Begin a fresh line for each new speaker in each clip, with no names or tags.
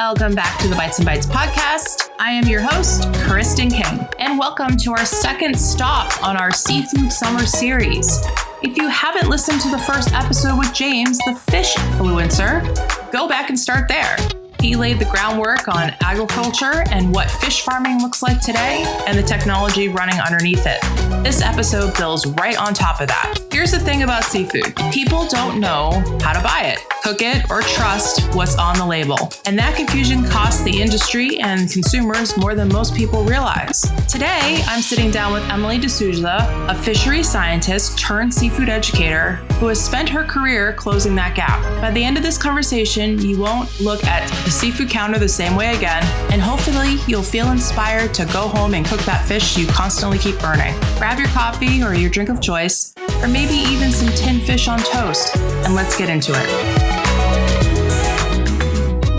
Welcome back to the Bites and Bites podcast. I am your host, Kristen King, and welcome to our second stop on our seafood summer series. If you haven't listened to the first episode with James, the fish Fluencer, go back and start there. He laid the groundwork on aquaculture and what fish farming looks like today and the technology running underneath it. This episode builds right on top of that. Here's the thing about seafood. People don't know how to buy it, cook it, or trust what's on the label. And that confusion costs the industry and consumers more than most people realize. Today, I'm sitting down with Emily Sousa, a fishery scientist turned seafood educator who has spent her career closing that gap. By the end of this conversation, you won't look at the seafood counter the same way again, and hopefully you'll feel inspired to go home and cook that fish you constantly keep burning. Grab your coffee or your drink of choice, or maybe even some tinned fish on toast, and let's get into it.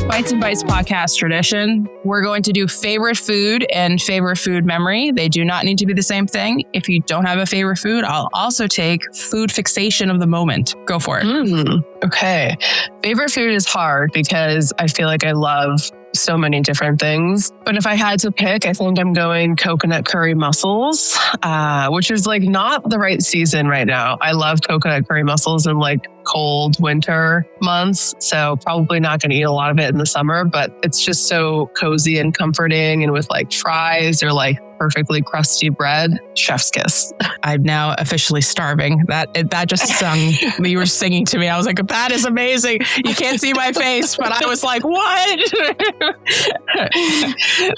Bites and Bites podcast tradition. We're going to do favorite food and favorite food memory. They do not need to be the same thing. If you don't have a favorite food, I'll also take food fixation of the moment. Go for it.
Okay. Favorite food is hard because I feel like I love so many different things. But if I had to pick, I think I'm going coconut curry mussels, which is like not the right season right now. I love coconut curry mussels in like cold winter months. So probably not going to eat a lot of it in the summer, but it's just so cozy and comforting. And with like fries or like perfectly crusty bread, chef's kiss.
I'm now officially starving. That just sung. You were singing to me. I was like, that is amazing. You can't see my face, but I was like, what?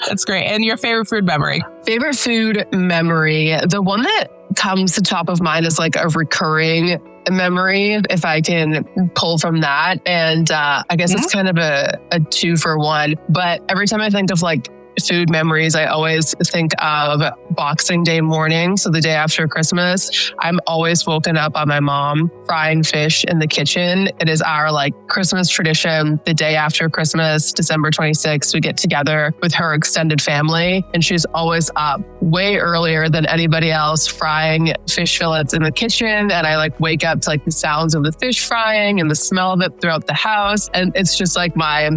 That's great. And your favorite food memory?
Favorite food memory. The one that comes to top of mind is like a recurring memory, if I can pull from that. And I guess it's kind of a 2-for-1. But every time I think of like food memories, I always think of Boxing Day morning. So the day after Christmas, I'm always woken up by my mom frying fish in the kitchen. It is our like Christmas tradition. The day after Christmas, December 26th, we get together with her extended family. And she's always up way earlier than anybody else frying fish fillets in the kitchen. And I like wake up to like the sounds of the fish frying and the smell of it throughout the house. And it's just like my,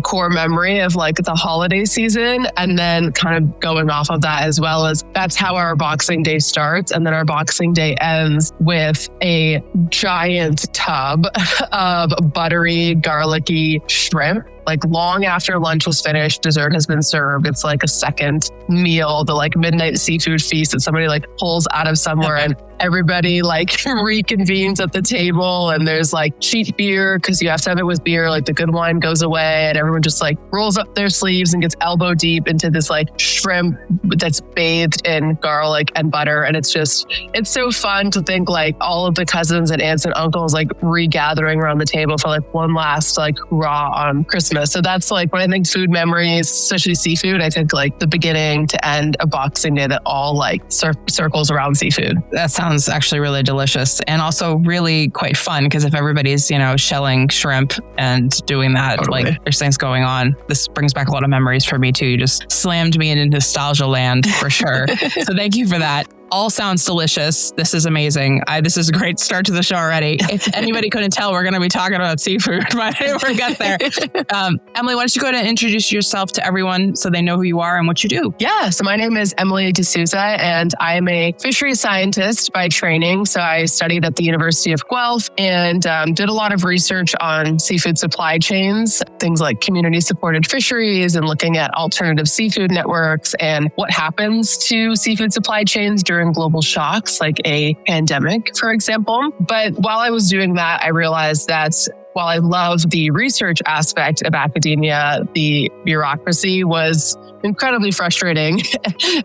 core memory of like the holiday season. And then kind of going off of that as well as that's how our Boxing Day starts. And then our Boxing Day ends with a giant tub of buttery, garlicky shrimp. Like long after lunch was finished, dessert has been served. It's like a second meal, the like midnight seafood feast that somebody like pulls out of somewhere and everybody like reconvenes at the table. And there's like cheap beer because you have to have it with beer. Like the good wine goes away and everyone just like rolls up their sleeves and gets elbow deep into this like shrimp that's bathed in garlic and butter. And it's so fun to think like all of the cousins and aunts and uncles like regathering around the table for like one last like hurrah on Christmas. So that's like when I think food memories, especially seafood, I think like the beginning to end of Boxing Day that all like circles around seafood.
That sounds actually really delicious and also really quite fun because if everybody's, shelling shrimp and doing that, totally. Like there's things going on. This brings back a lot of memories for me too. You just slammed me into nostalgia land for sure. So thank you for that. All sounds delicious. This is amazing. This is a great start to the show already. If anybody couldn't tell, we're going to be talking about seafood by the time we get there. Emily, why don't you go ahead and introduce yourself to everyone so they know who you are and what you do?
Yeah. So my name is Emily Sousa, and I am a fishery scientist by training. So I studied at the University of Guelph and did a lot of research on seafood supply chains, things like community supported fisheries and looking at alternative seafood networks and what happens to seafood supply chains during global shocks like a pandemic, for example. But while I was doing that, I realized that while I love the research aspect of academia, the bureaucracy was incredibly frustrating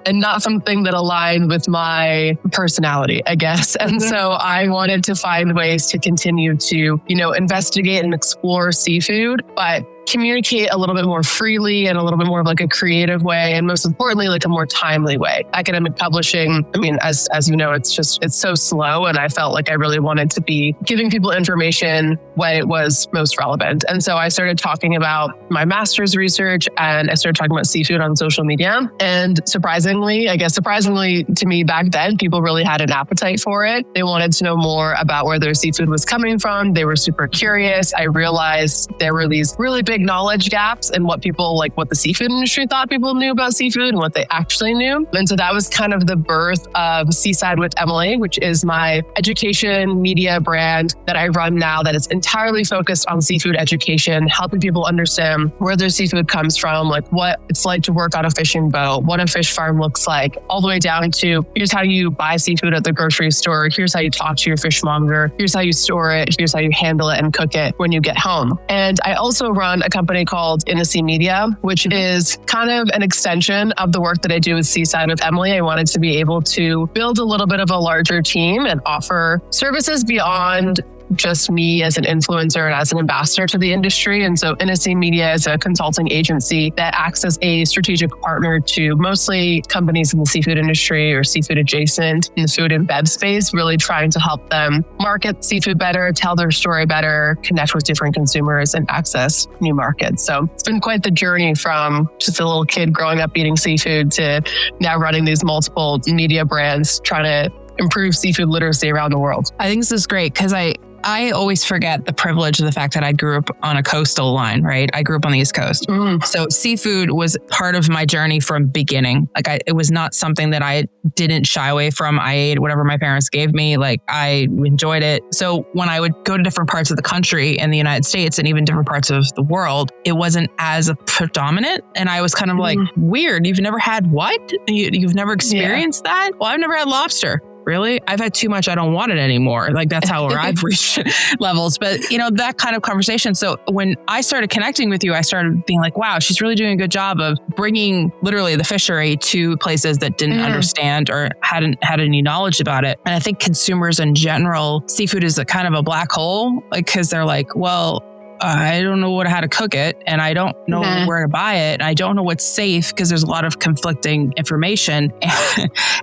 and not something that aligned with my personality, I guess. And so I wanted to find ways to continue to, investigate and explore seafood, but communicate a little bit more freely and a little bit more of like a creative way. And most importantly, like a more timely way. Academic publishing, as you know, it's so slow. And I felt like I really wanted to be giving people information when it was most relevant. And so I started talking about my master's research and I started talking about seafood on social media. And surprisingly to me back then, people really had an appetite for it. They wanted to know more about where their seafood was coming from. They were super curious. I realized there were these really big big knowledge gaps in what people like, what the seafood industry thought people knew about seafood and what they actually knew. And so that was kind of the birth of Seaside with Emily, which is my education media brand that I run now that is entirely focused on seafood education, helping people understand where their seafood comes from, like what it's like to work on a fishing boat, what a fish farm looks like, all the way down to here's how you buy seafood at the grocery store, here's how you talk to your fishmonger, here's how you store it, here's how you handle it and cook it when you get home. And I also run a company called Intimacy Media, which is kind of an extension of the work that I do with Seaside with Emily. I wanted to be able to build a little bit of a larger team and offer services beyond just me as an influencer and as an ambassador to the industry. And so Intimacy Media is a consulting agency that acts as a strategic partner to mostly companies in the seafood industry or seafood adjacent in the food and bev space, really trying to help them market seafood better, tell their story better, connect with different consumers and access new markets. So it's been quite the journey from just a little kid growing up eating seafood to now running these multiple media brands, trying to improve seafood literacy around the world.
I think this is great because I always forget the privilege of the fact that I grew up on a coastal line, right? I grew up on the East Coast. So seafood was part of my journey from beginning. It was not something that I didn't shy away from. I ate whatever my parents gave me. I enjoyed it. So when I would go to different parts of the country in the United States and even different parts of the world, it wasn't as predominant. And I was kind of like, weird. You've never had what? You've never experienced that? Well, I've never had lobster. Really? I've had too much. I don't want it anymore. That's how I've reached levels. But, that kind of conversation. So when I started connecting with you, I started being like, wow, she's really doing a good job of bringing literally the fishery to places that didn't understand or hadn't had any knowledge about it. And I think consumers in general, seafood is a kind of a black hole, because they're like, well, I don't know how to cook it, and I don't know where to buy it, and I don't know what's safe because there's a lot of conflicting information.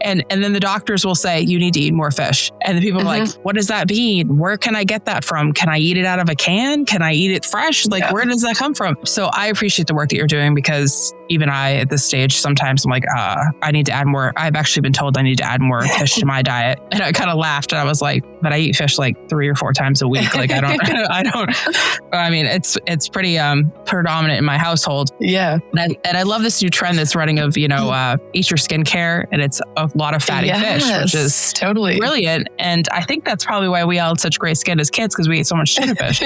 and then the doctors will say, you need to eat more fish. And the people are like, what does that mean? Where can I get that from? Can I eat it out of a can? Can I eat it fresh? Where does that come from? So I appreciate the work that you're doing, because even I, at this stage, sometimes I'm like, I need to add more. I've actually been told I need to add more fish to my diet. And I kind of laughed, and I was like, but I eat fish 3 or 4 times a week. I mean, it's pretty predominant in my household.
Yeah.
And I love this new trend that's running of, eat your skincare, and it's a lot of fatty fish, which is
totally
brilliant. And I think that's probably why we all had such great skin as kids, because we ate so much tuna fish,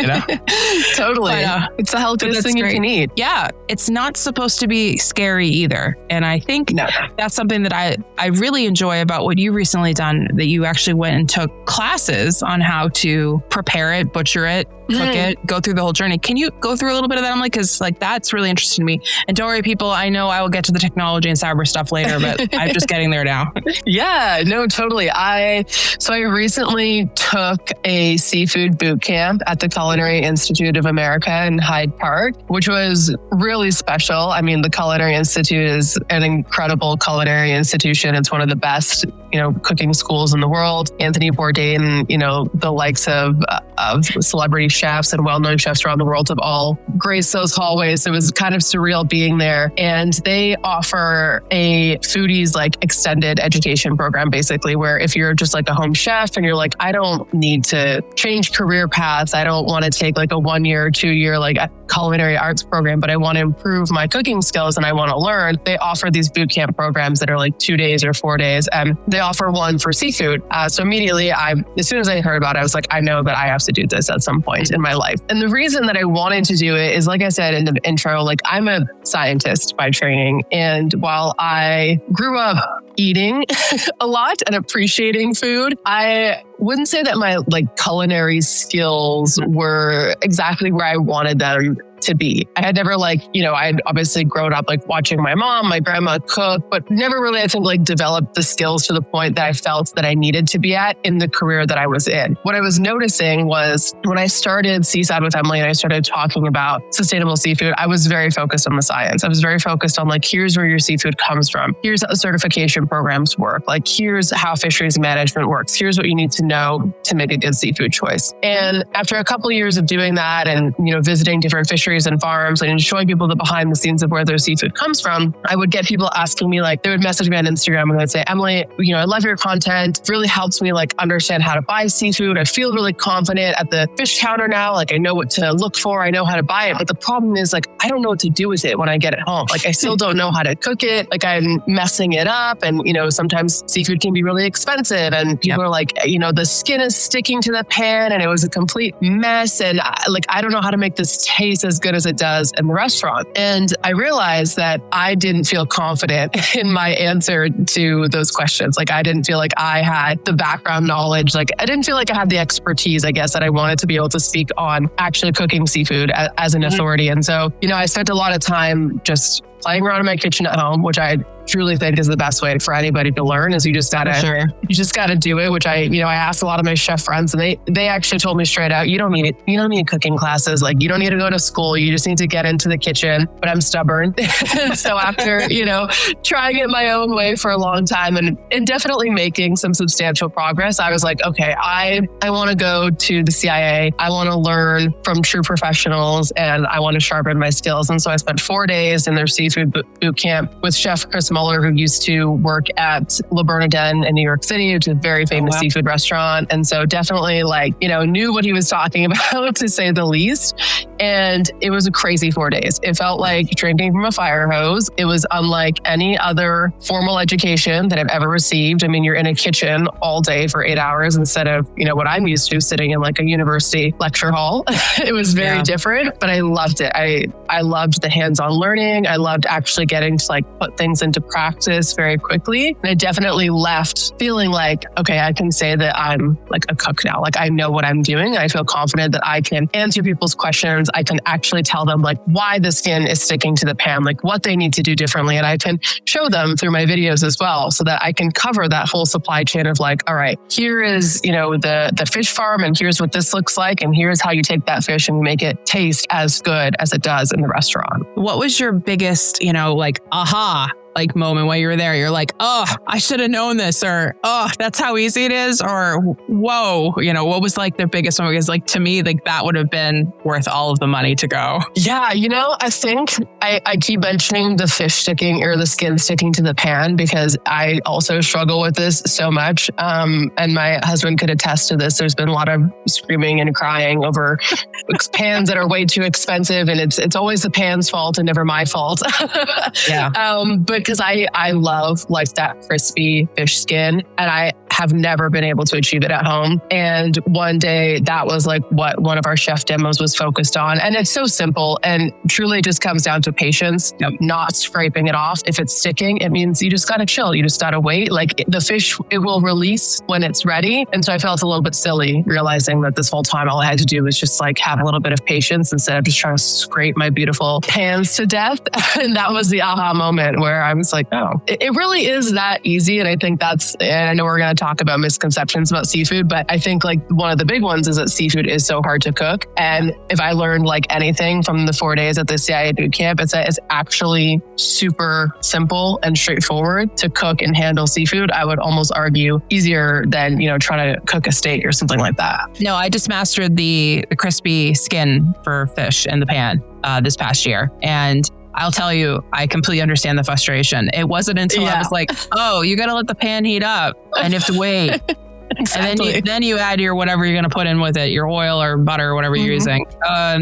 Totally. But, it's the healthiest thing you can eat.
Yeah. It's not supposed to be scary either. And I think that's something that I really enjoy about what you recently done, that you actually went and took classes on how to prepare it, butcher it, cook it, go through the whole journey. Can you go through a little bit of that, Emily? Because that's really interesting to me. And don't worry, people, I know I will get to the technology and cyber stuff later, but I'm just getting there now.
Yeah, no, totally. So I recently took a seafood boot camp at the Culinary Institute of America in Hyde Park, which was really special. I mean, the Culinary Institute is an incredible culinary institution. It's one of the best, cooking schools in the world. Anthony Bourdain, the likes of celebrity chefs and well-known chefs around the world have all graced those hallways. It was kind of surreal being there. And they offer a foodies extended education program, basically, where if you're just a home chef and you're like, I don't need to change career paths, I don't want to take a 1 year or 2 year culinary arts program, but I want to improve my cooking skills and I want to learn, they offer these boot camp programs that are 2 days or 4 days. And they offer one for seafood. So immediately, as soon as I heard about it, I was like, I know that I have to do this at some point in my life. And the reason that I wanted to do it is, like I said in the intro, I'm a scientist by training. And while I grew up eating a lot and appreciating food, I wouldn't say that my culinary skills were exactly where I wanted them to be. I had never I'd obviously grown up watching my mom, my grandma cook, but never really, I think, developed the skills to the point that I felt that I needed to be at in the career that I was in. What I was noticing was when I started Seaside with Emily and I started talking about sustainable seafood, I was very focused on the science. I was very focused on here's where your seafood comes from. Here's how certification programs work. Here's how fisheries management works. Here's what you need to know to make a good seafood choice. And after a couple of years of doing that and, visiting different fisheries fisheries and farms and showing people the behind the scenes of where their seafood comes from, I would get people asking me, like, they would message me on Instagram and they'd say, Emily, I love your content. It really helps me like understand how to buy seafood. I feel really confident at the fish counter now. Like I know what to look for. I know how to buy it. But the problem is like, I don't know what to do with it when I get it home. Like I still don't know how to cook it. Like I'm messing it up. And, sometimes seafood can be really expensive and people are like, the skin is sticking to the pan and it was a complete mess. And I don't know how to make this taste as good as it does in the restaurant. And I realized that I didn't feel confident in my answer to those questions. Like I didn't feel like I had the background knowledge. Like I didn't feel like I had the expertise, I guess, that I wanted to be able to speak on actually cooking seafood as an authority. And so, I spent a lot of time just playing around in my kitchen at home, which I truly think is the best way for anybody to learn. Is you just gotta do it. Which I asked a lot of my chef friends, and they actually told me straight out, you don't need cooking classes. Like you don't need to go to school. You just need to get into the kitchen. But I'm stubborn, so after trying it my own way for a long time and definitely making some substantial progress, I was like, okay, I want to go to the CIA. I want to learn from true professionals, and I want to sharpen my skills. And so I spent 4 days in their seafood boot camp with Chef Chris Muller, who used to work at Le Bernardin in New York City, which is a very famous seafood restaurant. And so definitely knew what he was talking about, to say the least. And it was a crazy 4 days. It felt like drinking from a fire hose. It was unlike any other formal education that I've ever received. I mean, you're in a kitchen all day for 8 hours instead of, what I'm used to, sitting in like a university lecture hall. It was very different, but I loved it. I loved the hands-on learning. I loved actually getting to put things into practice very quickly. And I definitely left feeling like, okay, I can say that I'm like a cook now. Like I know what I'm doing. I feel confident that I can answer people's questions. I can actually tell them why the skin is sticking to the pan, what they need to do differently. And I can show them through my videos as well, so that I can cover that whole supply chain of all right, here is, the fish farm, and here's what this looks like. And here's how you take that fish and make it taste as good as it does in the restaurant.
What was your biggest, aha moment while you were there? You're like, oh, I should have known this, or oh, that's how easy it is, or whoa, what was the biggest one? Because to me, that would have been worth all of the money to go.
Yeah, I think I keep mentioning the fish sticking or the skin sticking to the pan because I also struggle with this so much. And my husband could attest to this. There's been a lot of screaming and crying over pans that are way too expensive, and it's always the pan's fault and never my fault. But because I love that crispy fish skin, and I have never been able to achieve it at home. And one day that was what one of our chef demos was focused on. And it's so simple and truly just comes down to patience, not scraping it off. If it's sticking, it means you just got to chill. You just got to wait. The fish, it will release when it's ready. And so I felt a little bit silly realizing that this whole time all I had to do was just have a little bit of patience instead of just trying to scrape my beautiful pans to death. And that was the aha moment where I was like, oh, it really is that easy. And I think and I know we're going to talk about misconceptions about seafood, but I think one of the big ones is that seafood is so hard to cook. And if I learned anything from the 4 days at the CIA boot camp, it's that it's actually super simple and straightforward to cook and handle seafood. I would almost argue easier than, trying to cook a steak or something like that.
No, I just mastered the crispy skin for fish in the pan this past year. And I'll tell you, I completely understand the frustration. It wasn't until I was like, oh, you got to let the pan heat up and you have to wait. Exactly. And then you add your whatever you're going to put in with it, your oil or butter or whatever you're using.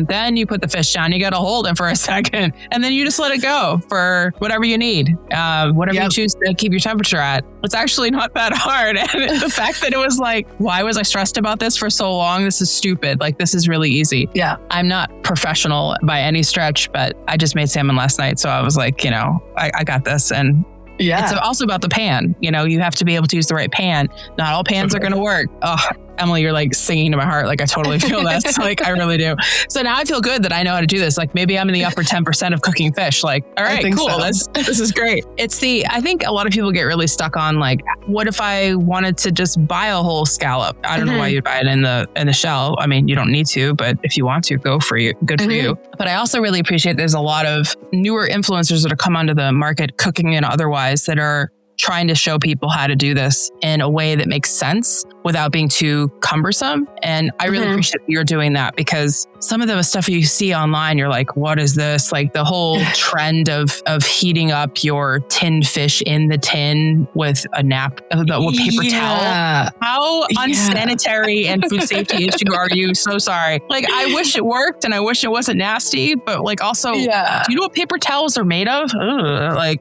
Then you put the fish down. You got to hold it for a second. And then you just let it go for whatever you need, whatever you choose to keep your temperature at. It's actually not that hard. And the fact that it was why was I stressed about this for so long? This is stupid. This is really easy.
Yeah.
I'm not professional by any stretch, but I just made salmon last night. So I was like, I got this. And it's also about the pan. You have to be able to use the right pan. Not all pans are going to work. Oh, Emily, you're singing to my heart. I totally feel that. I really do. So now I feel good that I know how to do this. Maybe I'm in the upper 10% of cooking fish. All right, cool. So. This is great. I think a lot of people get really stuck on what if I wanted to just buy a whole scallop? I don't know why you'd buy it in the shell. I mean, you don't need to, but if you want to, go for you. Good for you. But I also really appreciate there's a lot of newer influencers that have come onto the market, cooking and otherwise, that are trying to show people how to do this in a way that makes sense without being too cumbersome. And I really appreciate that you're doing that, because some of the stuff you see online, you're like, what is this? Like the whole trend of heating up your tinned fish in the tin with a with paper towel. How unsanitary and food safety issue are you? So sorry. Like, I wish it worked and I wish it wasn't nasty, but like also, do you know what paper towels are made of? I don't know.
I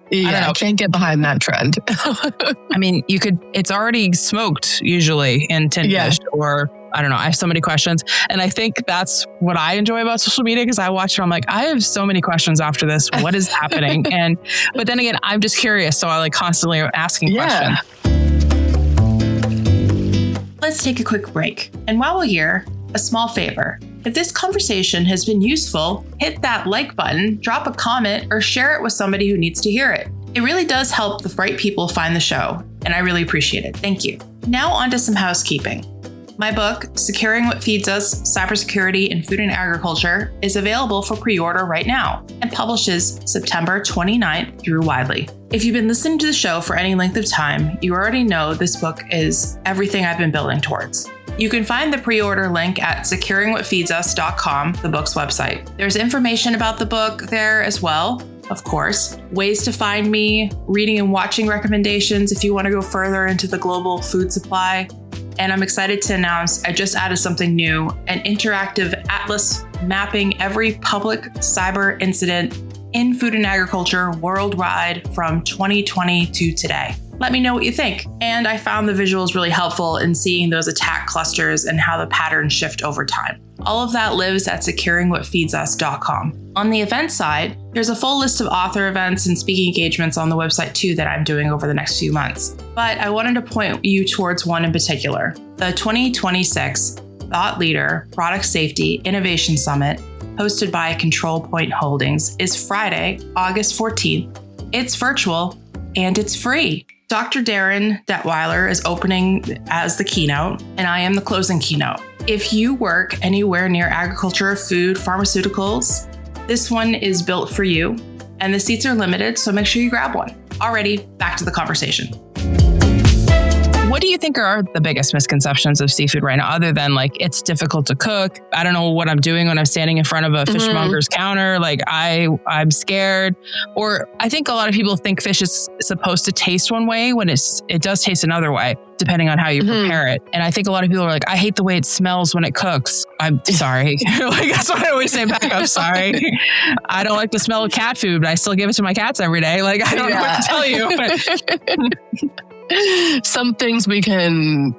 can't get behind that trend.
I mean, it's already smoked usually in tinned fish, or I don't know. I have so many questions. And I think that's what I enjoy about social media, because I watch it. I'm like, I have so many questions after this. What is happening? But then again, I'm just curious. So I like constantly asking questions. Let's take a quick break. And while we're here, a small favor. If this conversation has been useful, hit that like button, drop a comment, or share it with somebody who needs to hear it. It really does help the right people find the show, and I really appreciate it. Thank you. Now on to some housekeeping. My book, Securing What Feeds Us, Cybersecurity in Food and Agriculture, is available for pre-order right now and publishes September 29th through Widely. If you've been listening to the show for any length of time, you already know this book is everything I've been building towards. You can find the pre-order link at securingwhatfeedsus.com, the book's website. There's information about the book there as well, of course, ways to find me, reading and watching recommendations if you want to go further into the global food supply. And I'm excited to announce I just added something new, an interactive atlas mapping every public cyber incident in food and agriculture worldwide from 2020 to today. Let me know what you think. And I found the visuals really helpful in seeing those attack clusters and how the patterns shift over time. All of that lives at securingwhatfeedsus.com. On the event side, there's a full list of author events and speaking engagements on the website too that I'm doing over the next few months. But I wanted to point you towards one in particular, the 2026 Thought Leader Product Safety Innovation Summit, hosted by Control Point Holdings, is Friday, August 14th. It's virtual and it's free. Dr. Darren Detweiler is opening as the keynote, and I am the closing keynote. If you work anywhere near agriculture, food, pharmaceuticals, this one is built for you, and the seats are limited, so make sure you grab one. Alrighty, back to the conversation. What do you think are the biggest misconceptions of seafood right now, other than like it's difficult to cook? I don't know what I'm doing when I'm standing in front of a fishmonger's counter. Like I'm scared. Or I think a lot of people think fish is supposed to taste one way when it does taste another way, depending on how you prepare it. And I think a lot of people are like, I hate the way it smells when it cooks. I'm sorry. Like that's what I always say back. I'm sorry. I don't like the smell of cat food, but I still give it to my cats every day. Like I don't know what to tell you.
Some things we can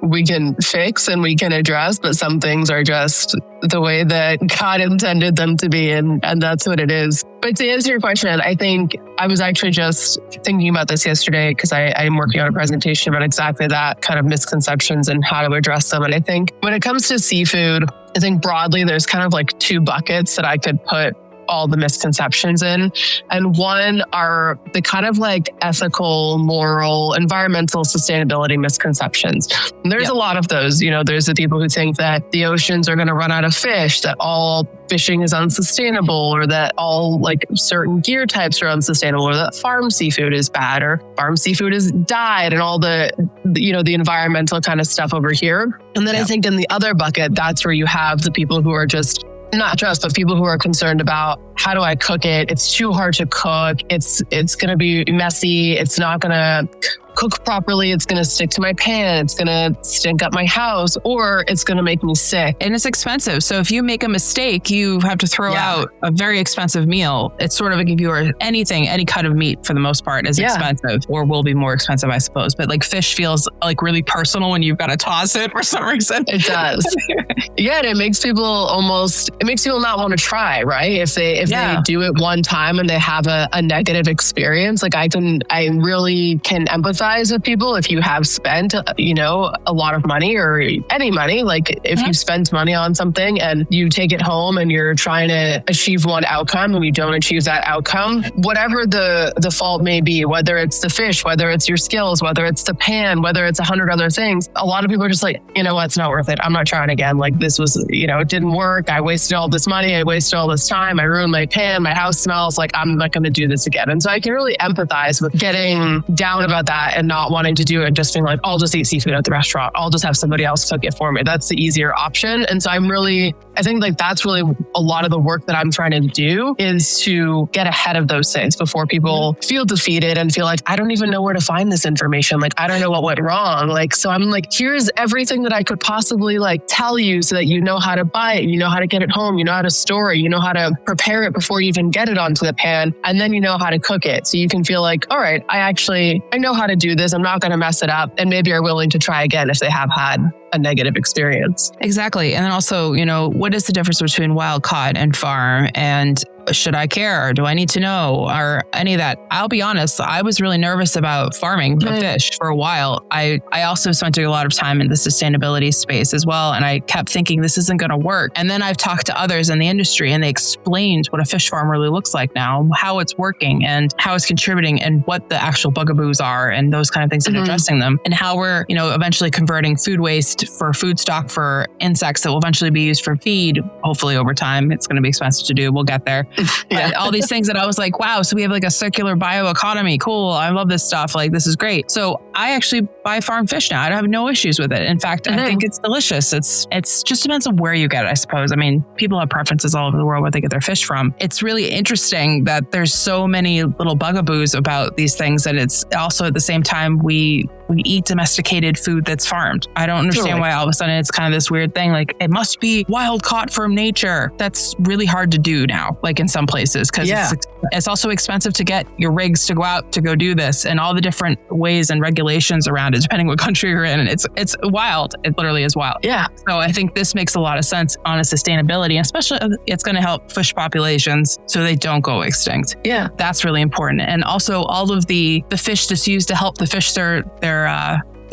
fix and we can address, but some things are just the way that God intended them to be, and that's what it is. But to answer your question, I think I was actually just thinking about this yesterday because I'm working on a presentation about exactly that kind of misconceptions and how to address them. And I think when it comes to seafood, I think broadly there's kind of like two buckets that I could put all the misconceptions in. And one are the kind of like ethical, moral, environmental sustainability misconceptions. And there's a lot of those. You know, there's the people who think that the oceans are going to run out of fish, that all fishing is unsustainable, or that all like certain gear types are unsustainable, or that farm seafood is bad, or farm seafood is dyed, and all the environmental kind of stuff over here. And then I think in the other bucket, that's where you have the people who are just but people who are concerned about how do I cook it? It's too hard to cook. It's going to be messy. It's not going to cook properly. It's going to stick to my pan. It's going to stink up my house, or it's going to make me sick.
And it's expensive. So if you make a mistake, you have to throw out a very expensive meal. It's sort of like if you were any cut of meat for the most part is expensive, or will be more expensive, I suppose. But like fish feels like really personal when you've got to toss it for some reason.
It does. And it makes people not want to try, right? If they do it one time and they have a negative experience, like I really can empathize with people if you have spent, a lot of money or any money. Like if you spend money on something and you take it home and you're trying to achieve one outcome and you don't achieve that outcome, whatever the fault may be, whether it's the fish, whether it's your skills, whether it's the pan, whether it's 100 other things, a lot of people are just like, you know what, it's not worth it. I'm not trying again. Like this was, it didn't work. I wasted all this money. I wasted all this time. I ruined my pan. My house smells. Like I'm not going to do this again. And so I can really empathize with getting down about that and not wanting to do it, just being like, I'll just eat seafood at the restaurant. I'll just have somebody else cook it for me. That's the easier option. And so I think like that's really a lot of the work that I'm trying to do, is to get ahead of those things before people feel defeated and feel like, I don't even know where to find this information. Like, I don't know what went wrong. Like, so I'm like, here's everything that I could possibly like tell you so that you know how to buy it, you know how to get it home, you know how to store it, you know how to prepare it before you even get it onto the pan, and then you know how to cook it. So you can feel like, all right, I know how to do this. I'm not going to mess it up. And maybe are willing to try again if they have had a negative experience.
Exactly. And then also, what is the difference between wild caught and farm? And should I care? Do I need to know? Or any of that? I'll be honest, I was really nervous about farming fish for a while. I also spent a lot of time in the sustainability space as well. And I kept thinking this isn't going to work. And then I've talked to others in the industry and they explained what a fish farm really looks like now, how it's working and how it's contributing and what the actual bugaboos are and those kind of things and addressing them, and how we're, eventually converting food waste for food stock for insects that will eventually be used for feed. Hopefully over time, it's going to be expensive to do. We'll get there. But all these things that I was like, wow, so we have like a circular bioeconomy. Cool. I love this stuff. Like, this is great. So I actually buy farm fish now. I have no issues with it. In fact, I think it's delicious. It's just depends on where you get it, I suppose. I mean, people have preferences all over the world where they get their fish from. It's really interesting that there's so many little bugaboos about these things, and it's also at the same time we eat domesticated food that's farmed. I don't understand why all of a sudden it's kind of this weird thing. Like, it must be wild caught from nature. That's really hard to do now, like in some places, because it's also expensive to get your rigs to go out to go do this, and all the different ways and regulations around it, depending what country you're in. It's wild. It literally is wild. Yeah. So I think this makes a lot of sense on a sustainability, and especially it's going to help fish populations so they don't go extinct. Yeah. That's really important. And also all of the fish that's used to help the fish they're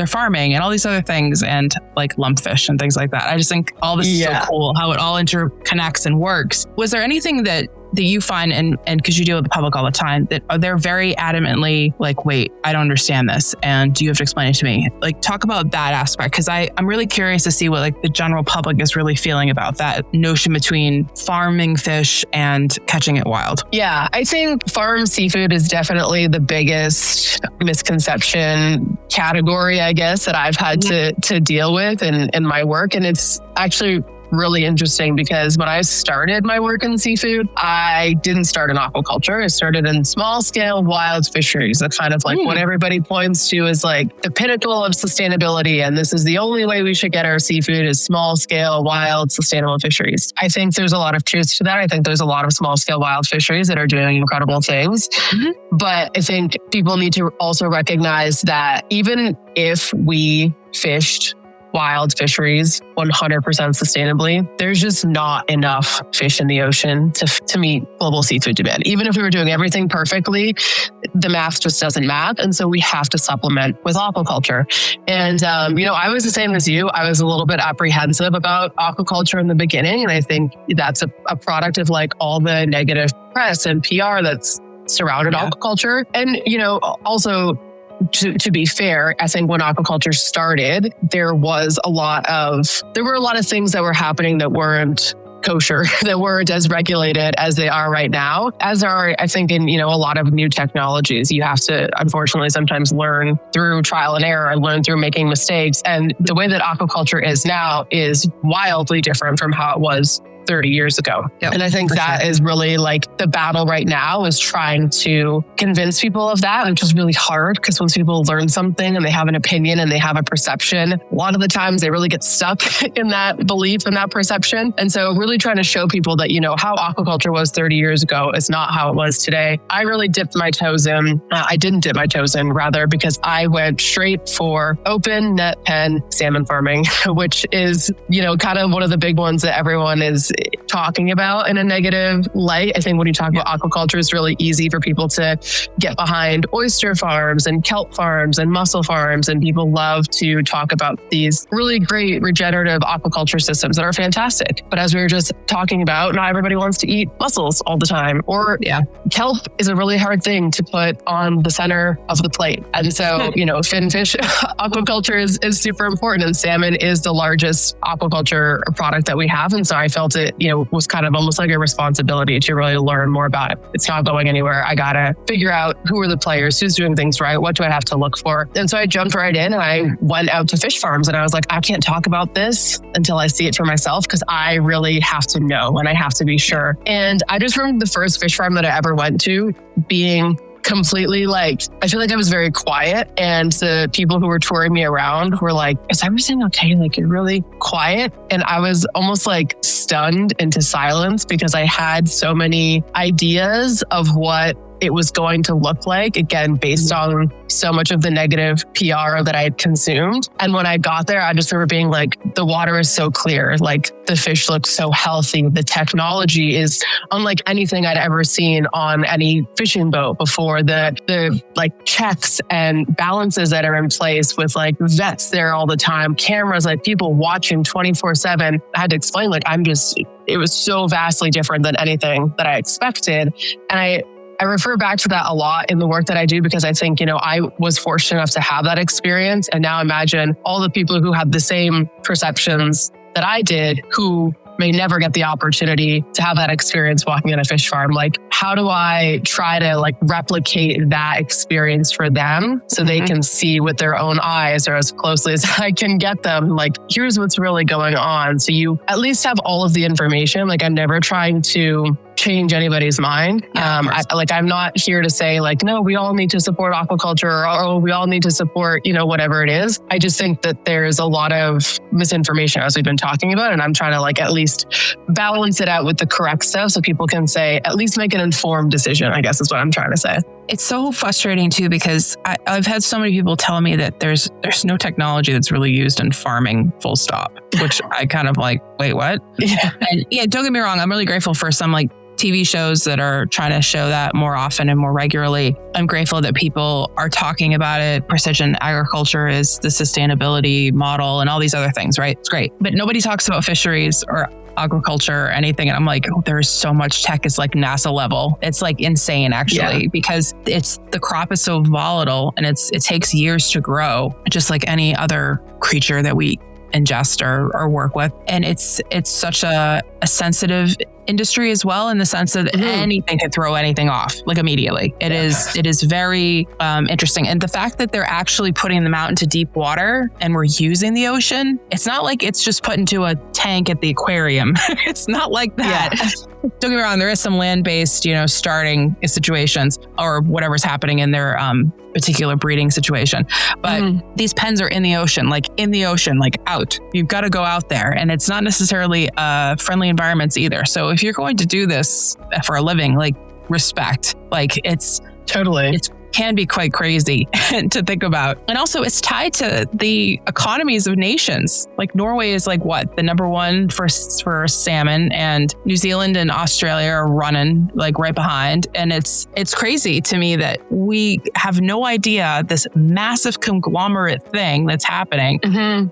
farming and all these other things, and like lumpfish and things like that. I just think all this is so cool, how it all interconnects and works. Was there anything that you find, and because you deal with the public all the time, that they're very adamantly like, wait, I don't understand this, and you have to explain it to me? Like, talk about that aspect, because I'm really curious to see what like the general public is really feeling about that notion between farming fish and catching it wild. Yeah, I think farm seafood is definitely the biggest misconception category, I guess, that I've had to deal with in my work. And it's actually really interesting because when I started my work in seafood, I didn't start in aquaculture. I started in small scale wild fisheries. That's kind of like what everybody points to as like the pinnacle of sustainability. And this is the only way we should get our seafood is small scale, wild, sustainable fisheries. I think there's a lot of truth to that. I think there's a lot of small scale wild fisheries that are doing incredible things. But I think people need to also recognize that even if we fished wild fisheries 100% sustainably, there's just not enough fish in the ocean to meet global seafood demand. Even if we were doing everything perfectly, the math just doesn't math. And so we have to supplement with aquaculture. And, I was the same as you. I was a little bit apprehensive about aquaculture in the beginning. And I think that's a product of like all the negative press and PR that's surrounded aquaculture. And, also, to be fair, I think when aquaculture started, there were a lot of things that were happening that weren't kosher, that weren't as regulated as they are right now, as are, I think, in, a lot of new technologies. You have to, unfortunately, sometimes learn through trial and error and learn through making mistakes. And the way that aquaculture is now is wildly different from how it was 30 years ago. Yep, and I think that is really like the battle right now, is trying to convince people of that, which is really hard because once people learn something and they have an opinion and they have a perception, a lot of the times they really get stuck in that belief and that perception. And so really trying to show people that, how aquaculture was 30 years ago is not how it was today. I really dipped my toes in. I didn't dip my toes in, rather, because I went straight for open net pen salmon farming, which is, kind of one of the big ones that everyone is talking about in a negative light. I think when you talk about aquaculture, it's really easy for people to get behind oyster farms and kelp farms and mussel farms. And people love to talk about these really great regenerative aquaculture systems that are fantastic. But as we were just talking about, not everybody wants to eat mussels all the time. Or kelp is a really hard thing to put on the center of the plate. And so, finfish aquaculture is super important. And salmon is the largest aquaculture product that we have. And so I felt it,
it was kind of almost like a responsibility to really learn more about it. It's not going anywhere. I got to figure out who are the players, who's doing things right, what do I have to look for? And so I jumped right in and I went out to fish farms and I was like, I can't talk about this until I see it for myself because I really have to know and I have to be sure. And I just remember the first fish farm that I ever went to being completely like, I feel like I was very quiet and the people who were touring me around were like, is everything okay? Like you're really quiet. And I was almost like stunned into silence because I had so many ideas of what it was going to look like, again, based on so much of the negative PR that I had consumed. And when I got there, I just remember being like, the water is so clear. Like the fish look so healthy. The technology is unlike anything I'd ever seen on any fishing boat before. The like checks and balances that are in place with like vets there all the time, cameras, like people watching 24/7. I had to explain, like, it was so vastly different than anything that I expected. And I refer back to that a lot in the work that I do because I think, I was fortunate enough to have that experience. And now imagine all the people who have the same perceptions that I did who may never get the opportunity to have that experience walking in a fish farm. Like, how do I try to like replicate that experience for them so they can see with their own eyes or as closely as I can get them, like, here's what's really going on. So you at least have all of the information. Like, I'm never trying to change anybody's mind. I'm not here to say like, no, we all need to support aquaculture or we all need to support, whatever it is. I just think that there's a lot of misinformation as we've been talking about. And I'm trying to like at least balance it out with the correct stuff so people can say, at least make an informed decision, I guess is what I'm trying to say.
It's so frustrating too, because I've had so many people tell me that there's no technology that's really used in farming, full stop, which I kind of like, wait, what?
Yeah.
And yeah, don't get me wrong. I'm really grateful for some like TV shows that are trying to show that more often and more regularly. I'm grateful that people are talking about it. Precision agriculture is the sustainability model and all these other things, right? It's great. But nobody talks about fisheries or aquaculture or anything. And I'm like, there's so much tech. It's like NASA level. It's like insane actually, because the crop is so volatile and it takes years to grow, just like any other creature that we ingest or work with. And it's such a sensitive industry as well, in the sense that anything can throw anything off like immediately. It is very interesting. And the fact that they're actually putting them out into deep water and we're using the ocean, it's not like it's just put into a tank at the aquarium. It's not like that. Yeah. Don't get me wrong, there is some land-based, starting situations or whatever's happening in their particular breeding situation. But these pens are in the ocean, like out. You've got to go out there, and it's not necessarily friendly environments either. So if you're going to do this for a living, like, respect, like it's can be quite crazy to think about. And also it's tied to the economies of nations. Like Norway is like the number one for salmon, and New Zealand and Australia are running like right behind. And it's crazy to me that we have no idea this massive conglomerate thing that's happening.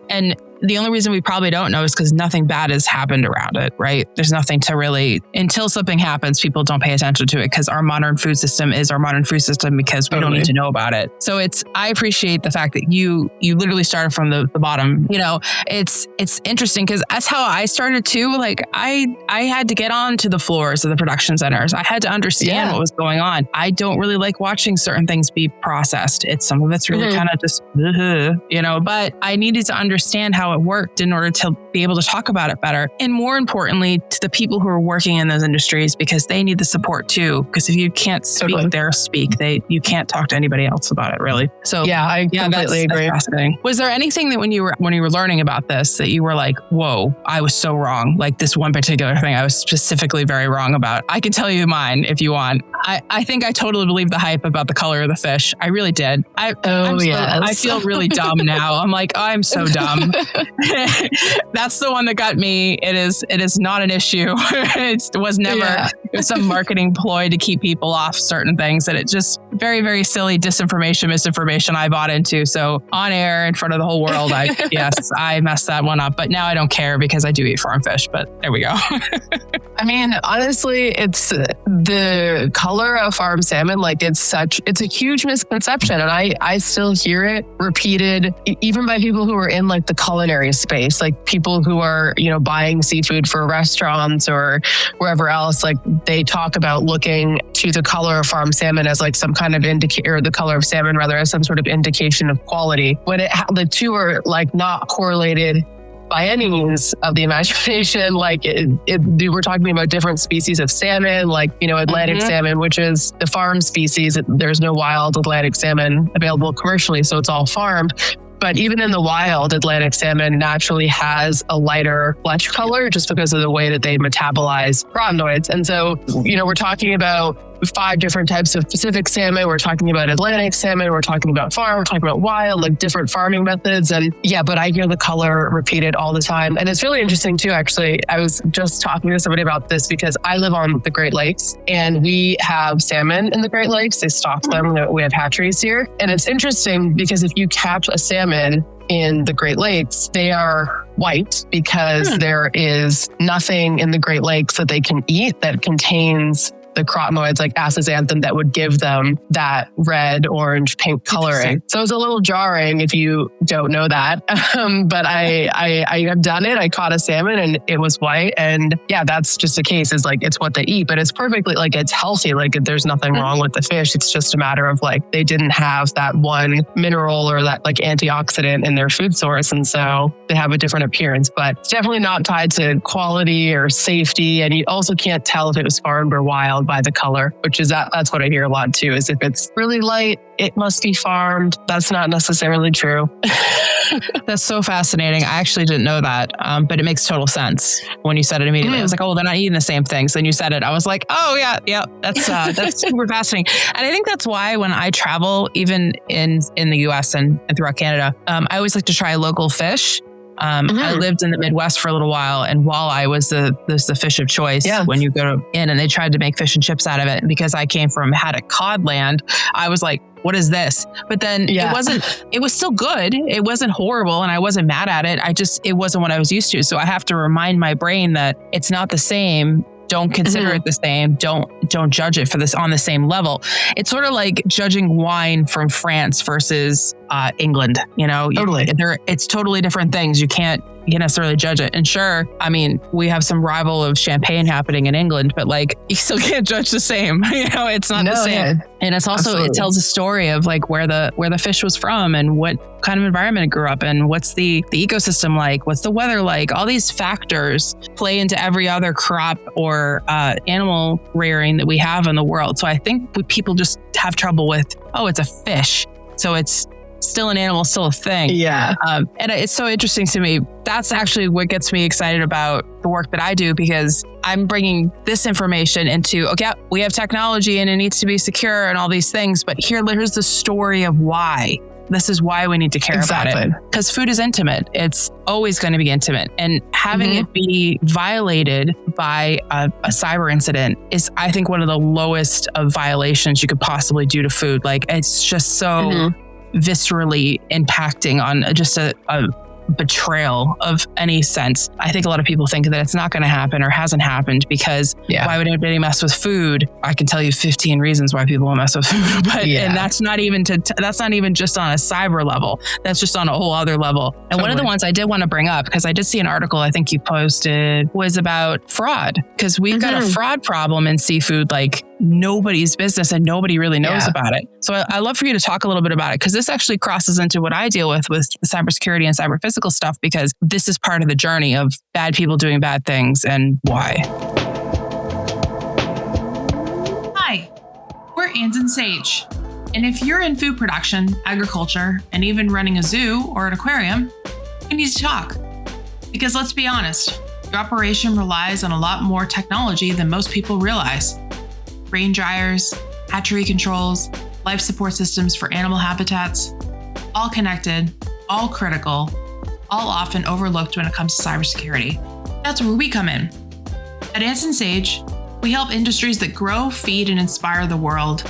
And the only reason we probably don't know is because nothing bad has happened around it, right? There's nothing to really, until something happens, people don't pay attention to it because our modern food system is our modern food system because we don't need to know about it. So I appreciate the fact that you literally started from the bottom. It's interesting because that's how I started too. Like I had to get onto the floors of the production centers. I had to understand what was going on. I don't really like watching certain things be processed. Some of it's really kind of just, but I needed to understand how it worked in order to be able to talk about it better. And more importantly, to the people who are working in those industries, because they need the support too. Because if you can't speak their speak, you can't talk to anybody else about it, really. So
I completely agree.
That's fascinating. Was there anything that when you were learning about this that you were like, whoa, I was so wrong? Like this one particular thing I was specifically very wrong about. I can tell you mine if you want. I think I totally believed the hype about the color of the fish. I really did. I feel really dumb now. I'm like, I'm so dumb. That's the one that got me. It is not an issue. It was never
There's some marketing ploy to keep people off certain things. And it just very, very silly disinformation, misinformation I bought into. So on air in front of the whole world, I messed that one up. But now I don't care because I do eat farm fish. But there we go.
I mean, honestly, it's the color of farm salmon. Like it's a huge misconception. And I still hear it repeated, even by people who are in like the culinary space, like people who are, buying seafood for restaurants or wherever else. Like they talk about looking to the color of farm salmon as like some kind of indicator, or the color of salmon rather, as some sort of indication of quality. When the two are like not correlated by any means of the imagination. Like we're talking about different species of salmon, like, Atlantic salmon, which is the farm species. There's no wild Atlantic salmon available commercially, so it's all farmed. But even in the wild, Atlantic salmon naturally has a lighter flesh color just because of the way that they metabolize carotenoids. And so, we're talking about 5 different types of Pacific salmon. We're talking about Atlantic salmon. We're talking about farm. We're talking about wild, like different farming methods. And but I hear the color repeated all the time. And it's really interesting too, actually. I was just talking to somebody about this because I live on the Great Lakes and we have salmon in the Great Lakes. They stock them. We have hatcheries here. And it's interesting because if you catch a salmon in the Great Lakes, they are white because there is nothing in the Great Lakes that they can eat that contains the carotenoids like astaxanthin that would give them that red, orange, pink coloring. So it's a little jarring if you don't know that. But I have done it. I caught a salmon and it was white. And that's just the case, is like, it's what they eat, but it's perfectly, like, it's healthy. Like there's nothing wrong with the fish. It's just a matter of like, they didn't have that one mineral or that like antioxidant in their food source. And so they have a different appearance, but it's definitely not tied to quality or safety. And you also can't tell if it was farmed or wild by the color, which is that's what I hear a lot too, is if it's really light, it must be farmed. That's not necessarily true.
That's so fascinating. I actually didn't know that, but it makes total sense when you said it immediately. I was like, oh, well, they're not eating the same things. Then you said it. I was like, oh yeah, that's super fascinating. And I think that's why when I travel, even in the US and throughout Canada, I always like to try local fish. I lived in the Midwest for a little while, and walleye was the fish of choice when you go in, and they tried to make fish and chips out of it. And because I came from haddock cod land, I was like, what is this? But then it was still good. It wasn't horrible and I wasn't mad at it. It wasn't what I was used to. So I have to remind my brain that it's not the same. Don't consider it the same. Don't judge it on the same level. It's sort of like judging wine from France versus England.
Totally.
It's totally different things. You can't necessarily judge it. And sure, I mean, we have some rival of champagne happening in England, but like, you still can't judge the same. It's not the same. And it's also, Absolutely. It tells a story of like where the fish was from and what kind of environment it grew up in. What's the ecosystem like? What's the weather like? All these factors play into every other crop or animal rearing that we have in the world. So I think people just have trouble with, oh, it's a fish, so it's still an animal, still a thing.
Yeah.
And it's so interesting to me. That's actually what gets me excited about the work that I do, because I'm bringing this information into, okay, we have technology and it needs to be secure and all these things, but here's the story of why. This is why we need to care about it. Because food is intimate. It's always going to be intimate. And having it be violated by a cyber incident is, I think, one of the lowest of violations you could possibly do to food. Like, it's just so viscerally impacting on just a betrayal of any sense. I think a lot of people think that it's not going to happen or hasn't happened because why would anybody mess with food? I can tell you 15 reasons why people won't mess with food, but and that's not even just on a cyber level. That's just on a whole other level. And one of the ones I did want to bring up, because I did see an article I think you posted, was about fraud, because we've got a fraud problem in seafood like nobody's business and nobody really knows about it. So I love for you to talk a little bit about it, because this actually crosses into what I deal with the cybersecurity and cyber physical stuff, because this is part of the journey of bad people doing bad things and why.
Hi, we're Ands and Sage. And if you're in food production, agriculture, and even running a zoo or an aquarium, we need to talk. Because let's be honest, your operation relies on a lot more technology than most people realize. Rain dryers, hatchery controls, life support systems for animal habitats, all connected, all critical, all often overlooked when it comes to cybersecurity. That's where we come in. At Ands and Sage, We help industries that grow, feed, and inspire the world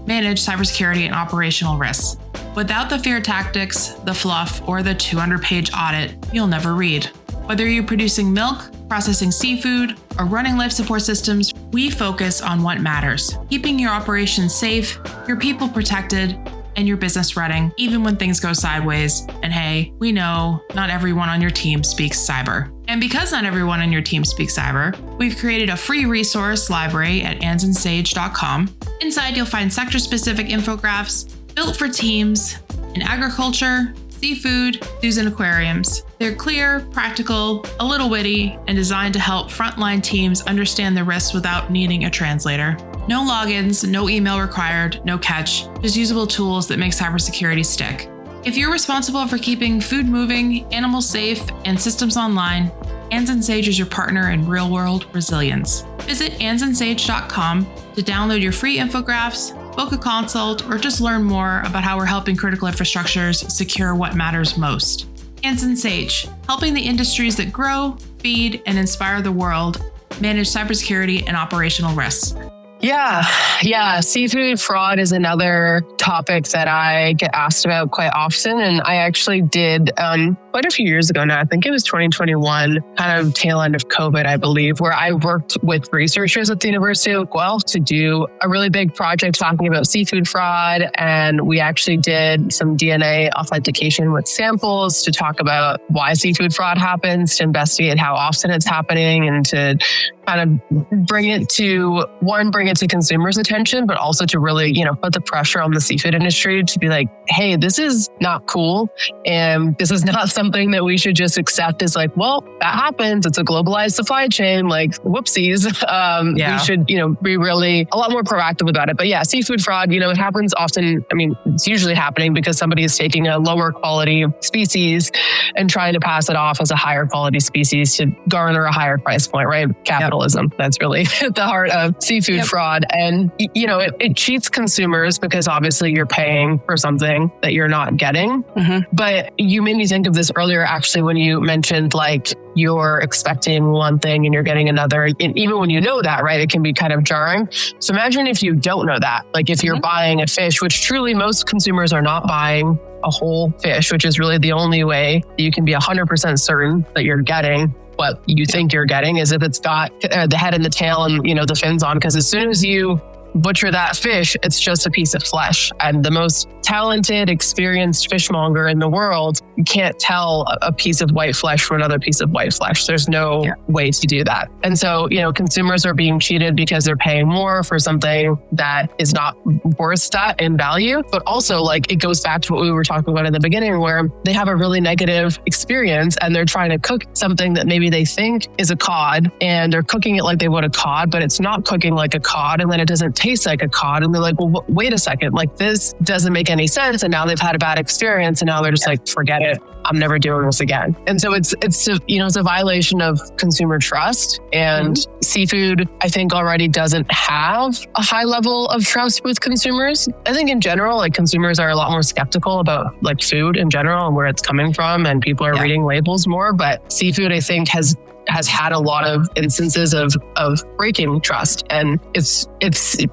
manage cybersecurity and operational risks. Without the fear tactics, the fluff, or the 200-page audit you'll never read. Whether you're producing milk, processing seafood, or running life support systems, we focus on what matters, keeping your operations safe, your people protected, and your business running, even when things go sideways. And hey, we know not everyone on your team speaks cyber. And because not everyone on your team speaks cyber, we've created a free resource library at andsandsage.com. Inside, you'll find sector-specific infographics built for teams in agriculture, seafood, zoos, and aquariums. They're clear, practical, a little witty, and designed to help frontline teams understand the risks without needing a translator. No logins, no email required, no catch, just usable tools that make cybersecurity stick. If you're responsible for keeping food moving, animals safe, and systems online, Ands and Sage is your partner in real-world resilience. Visit andsandsage.com to download your free infographics, book a consult, or just learn more about how we're helping critical infrastructures secure what matters most. Ands and Sage, helping the industries that grow, feed, and inspire the world manage cybersecurity and operational risks.
Yeah. Seafood fraud is another topic that I get asked about quite often. And I actually did quite a few years ago now, I think it was 2021, kind of tail end of COVID, I believe, where I worked with researchers at the University of Guelph to do a really big project talking about seafood fraud. And we actually did some DNA authentication with samples to talk about why seafood fraud happens, to investigate how often it's happening, and to kind of bring it to consumers' attention, but also to really, put the pressure on the seafood industry to be like, hey, this is not cool. And this is not something that we should just accept as like, well, that happens. It's a globalized supply chain, like whoopsies. We should, be really a lot more proactive about it. But yeah, seafood fraud, it happens often. I mean, it's usually happening because somebody is taking a lower quality species and trying to pass it off as a higher quality species to garner a higher price point, right? Capitalism. Yep. That's really at the heart of seafood fraud. And, it cheats consumers because obviously you're paying for something that you're not getting. Mm-hmm. But you made me think of this earlier, actually, when you mentioned like you're expecting one thing and you're getting another. And even when you know that, right, it can be kind of jarring. So imagine if you don't know that, like if you're buying a fish, which truly most consumers are not buying a whole fish, which is really the only way you can be 100% certain that you're getting what you think you're getting, is if it's got the head and the tail and, the fins on. Because as soon as you butcher that fish, it's just a piece of flesh. And the most talented, experienced fishmonger in the world, you can't tell a piece of white flesh from another piece of white flesh. There's no way to do that. And so, consumers are being cheated because they're paying more for something that is not worth that in value. But also, like, it goes back to what we were talking about in the beginning, where they have a really negative experience and they're trying to cook something that maybe they think is a cod, and they're cooking it like they would a cod, but it's not cooking like a cod. And then it doesn't taste like a cod. And they're like, well, wait a second, like this doesn't make any sense. And now they've had a bad experience. And now they're just like, forget it. I'm never doing this again. And so it's a violation of consumer trust. And seafood, I think, already doesn't have a high level of trust with consumers. I think in general, like, consumers are a lot more skeptical about like food in general and where it's coming from. And people are reading labels more. But seafood, I think, has had a lot of instances of breaking trust. And it's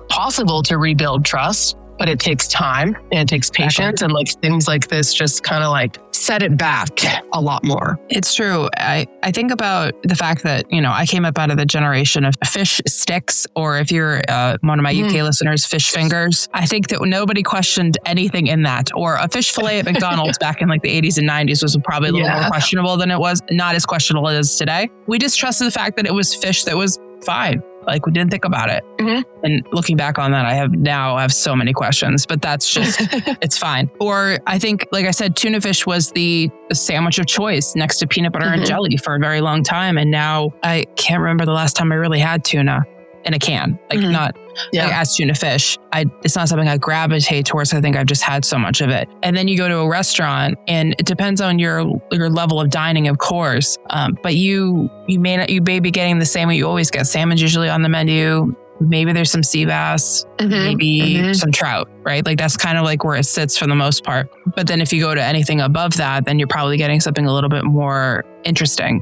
possible to rebuild trust, but it takes time and it takes patience. And like things like this just kind of like set it back a lot more.
It's true. I think about the fact that, I came up out of the generation of fish sticks, or if you're one of my UK listeners, fish fingers. I think that nobody questioned anything in that. Or a fish fillet at McDonald's back in like the 80s and 90s was probably a little more questionable than it was. Not as questionable as it is today. We just trusted the fact that it was fish that was fine. Like, we didn't think about it. Mm-hmm. And looking back on that, I have so many questions, but that's just, it's fine. Or I think, like I said, tuna fish was the sandwich of choice next to peanut butter and jelly for a very long time. And now I can't remember the last time I really had tuna in a can, like not like as tuna fish. It's not something I gravitate towards. I think I've just had so much of it. And then you go to a restaurant, and it depends on your level of dining, of course. But you may be getting the same way you always get. Salmon's usually on the menu. Maybe there's some sea bass, maybe some trout, right? Like that's kind of like where it sits for the most part. But then if you go to anything above that, then you're probably getting something a little bit more interesting.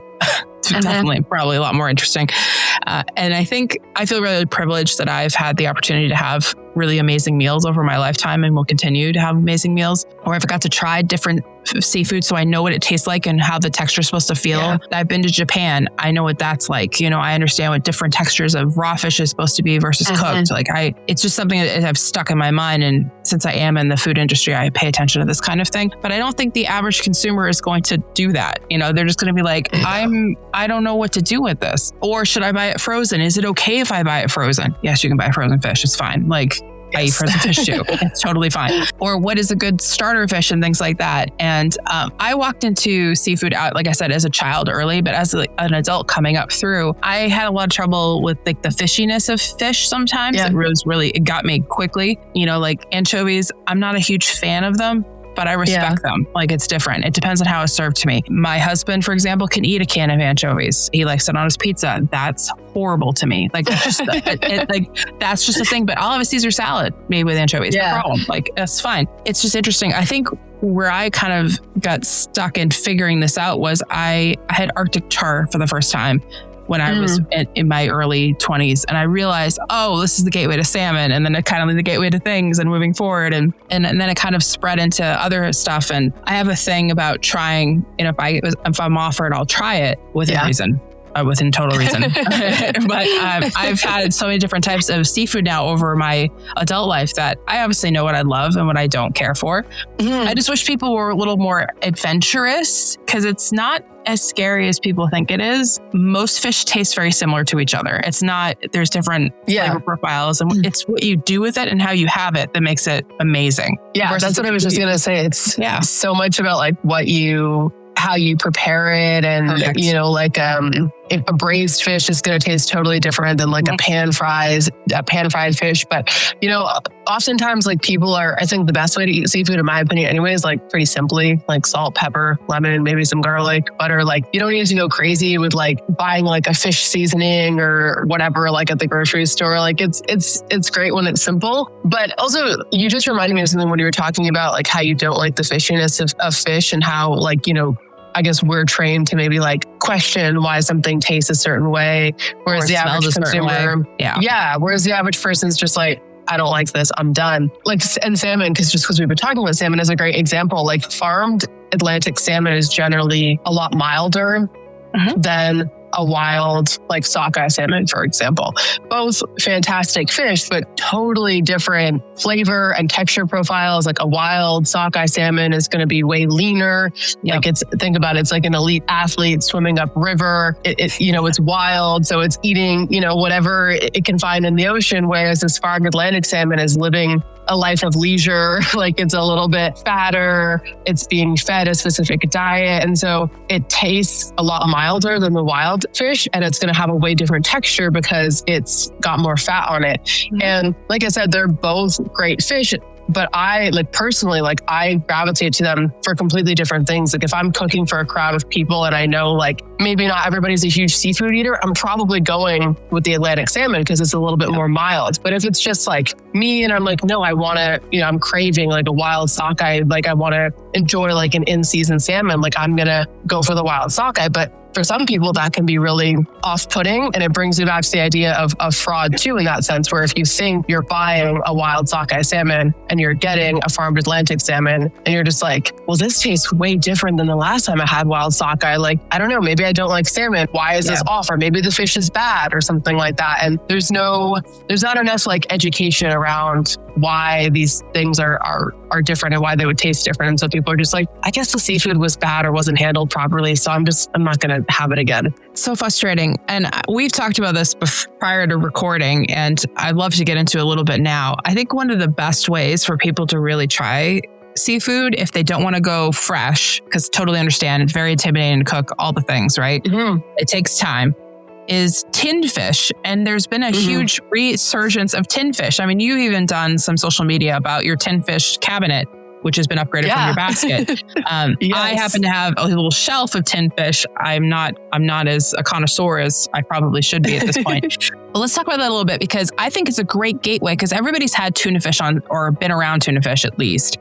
Definitely, probably a lot more interesting. And I think I feel really privileged that I've had the opportunity to have really amazing meals over my lifetime and will continue to have amazing meals. Or I've got to try different seafood so I know what it tastes like and how the texture is supposed to feel. Yeah. I've been to Japan. I know what that's like. You know, I understand what different textures of raw fish is supposed to be versus cooked. Like it's just something that I've stuck in my mind. And since I am in the food industry, I pay attention to this kind of thing. But I don't think the average consumer is going to do that. You know, they're just going to be like, I don't know what to do with this. Or should I buy it frozen? Is it okay if I buy it frozen? Yes, you can buy frozen fish. It's fine. Like, I eat frozen fish too. It's totally fine. Or what is a good starter fish and things like that. And I walked into seafood out, like I said, as a child early, but as an adult coming up through, I had a lot of trouble with like the fishiness of fish sometimes. Yeah. It got me quickly. You know, like anchovies, I'm not a huge fan of them, but I respect them. Like it's different. It depends on how it's served to me. My husband, for example, can eat a can of anchovies. He likes it on his pizza. That's horrible to me. Like that's just that's just a thing. But I'll have a Caesar salad made with anchovies. No problem. Like that's fine. It's just interesting. I think where I kind of got stuck in figuring this out was I had Arctic char for the first time when I was in my early 20s. And I realized, oh, this is the gateway to salmon. And then it kind of the gateway to things and moving forward. And then it kind of spread into other stuff. And I have a thing about trying, you know, if I'm offered, I'll try it within reason. Within total reason. But I've had so many different types of seafood now over my adult life that I obviously know what I love and what I don't care for. I just wish people were a little more adventurous because it's not as scary as people think it is. Most fish taste very similar to each other. It's not, there's different flavor profiles and it's what you do with it and how you have it that makes it amazing.
Yeah, that's what I was just going to say. It's so much about like how you prepare it and, you know, like if a braised fish is going to taste totally different than like a pan fried fish. But, you know, oftentimes like people I think the best way to eat seafood, in my opinion anyway, is like pretty simply like salt, pepper, lemon, maybe some garlic, butter. Like you don't need to go crazy with like buying like a fish seasoning or whatever, like at the grocery store. Like it's great when it's simple. But also you just reminded me of something when you were talking about like how you don't like the fishiness of fish and how like, you know, I guess we're trained to maybe like question why something tastes a certain way, whereas the average consumer, whereas the average person's just like, I don't like this, I'm done. Like, and salmon, because we've been talking about salmon is a great example. Like farmed Atlantic salmon is generally a lot milder than a wild like sockeye salmon, for example. Both fantastic fish, but totally different flavor and texture profiles. Like a wild sockeye salmon is going to be way leaner. Like think about it, it's like an elite athlete swimming up river. You know, it's wild, so it's eating, you know, whatever it can find in the ocean. Whereas this farmed Atlantic salmon is living a life of leisure. Like it's a little bit fatter. It's being fed a specific diet. And so it tastes a lot milder than the wild fish. And it's going to have a way different texture because it's got more fat on it. And like I said, they're both great fish. But I like personally, like I gravitate to them for completely different things. Like if I'm cooking for a crowd of people and I know like maybe not everybody's a huge seafood eater, I'm probably going with the Atlantic salmon because it's a little bit more mild. But if it's just like me and I'm like, no, I want to, you know, I'm craving like a wild sockeye. Like I want to enjoy like an in-season salmon. Like I'm going to go for the wild sockeye. But for some people, that can be really off-putting. And it brings me back to the idea of fraud too, in that sense, where if you think you're buying a wild sockeye salmon and you're getting a farmed Atlantic salmon and you're just like, well, this tastes way different than the last time I had wild sockeye. Like, I don't know, maybe I don't like salmon. Why is this off? Or maybe the fish is bad or something like that. And there's not enough like education around why these things are different and why they would taste different. And so people are just like, I guess the seafood was bad or wasn't handled properly. So I'm not going to have it again.
So frustrating. And we've talked about this prior to recording, and I'd love to get into a little bit now. I think one of the best ways for people to really try seafood, if they don't want to go fresh, because totally understand, it's very intimidating to cook all the things, right? It takes time, is tinned fish. And there's been a huge resurgence of tinned fish. I mean, you've even done some social media about your tinned fish cabinet, which has been upgraded from your basket. I happen to have a little shelf of tinned fish. I'm not as a connoisseur as I probably should be at this point. But let's talk about that a little bit, because I think it's a great gateway, because everybody's had tuna fish on or been around tuna fish at least.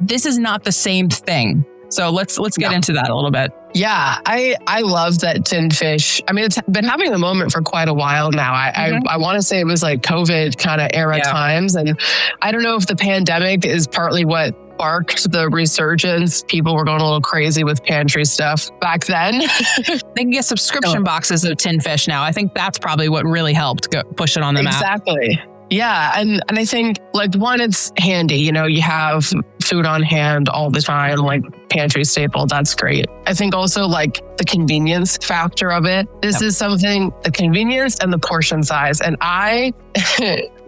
This is not the same thing. So let's get into that a little bit.
Yeah, I love that tinned fish. I mean, it's been having the moment for quite a while now. I want to say it was like COVID kind of era times. And I don't know if the pandemic is partly what sparked the resurgence. People were going a little crazy with pantry stuff back then.
They can get subscription boxes of tinned fish now. I think that's probably what really helped push it on the map.
Exactly. Yeah. And I think like one, it's handy, you have food on hand all the time, like pantry staple. That's great. I think also like the convenience factor of it. This is something, the convenience and the portion size. And I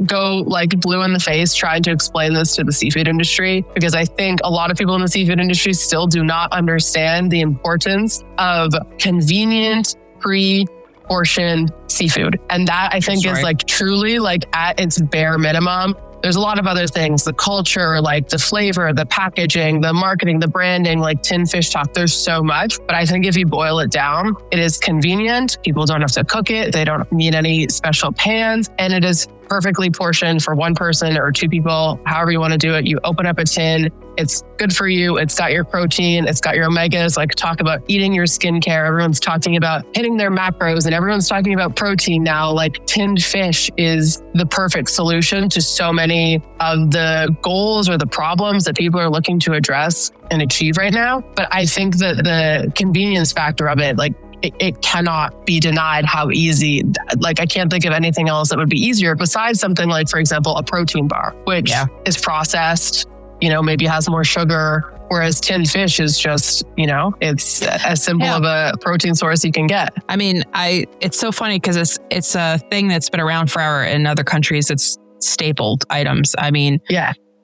go like blue in the face trying to explain this to the seafood industry, because I think a lot of people in the seafood industry still do not understand the importance of convenient, pre-portioned seafood. And that I think is like truly like at its bare minimum. There's a lot of other things, the culture, like the flavor, the packaging, the marketing, the branding, like tinned fish talk. There's so much. But I think if you boil it down, it is convenient. People don't have to cook it. They don't need any special pans. And it is perfectly portioned for one person or two people, however you want to do it. You open up a tin. It's good for you. It's got your protein. It's got your omegas. Like talk about eating your skincare. Everyone's talking about hitting their macros and everyone's talking about protein now. Like tinned fish is the perfect solution to so many of the goals or the problems that people are looking to address and achieve right now. But I think that the convenience factor of it, like it cannot be denied how easy, like I can't think of anything else that would be easier besides something like, for example, a protein bar, which is processed, maybe has more sugar, whereas tinned fish is just, it's as simple of a protein source you can get.
I mean, it's so funny because it's a thing that's been around forever. In other countries, it's stapled items. I mean,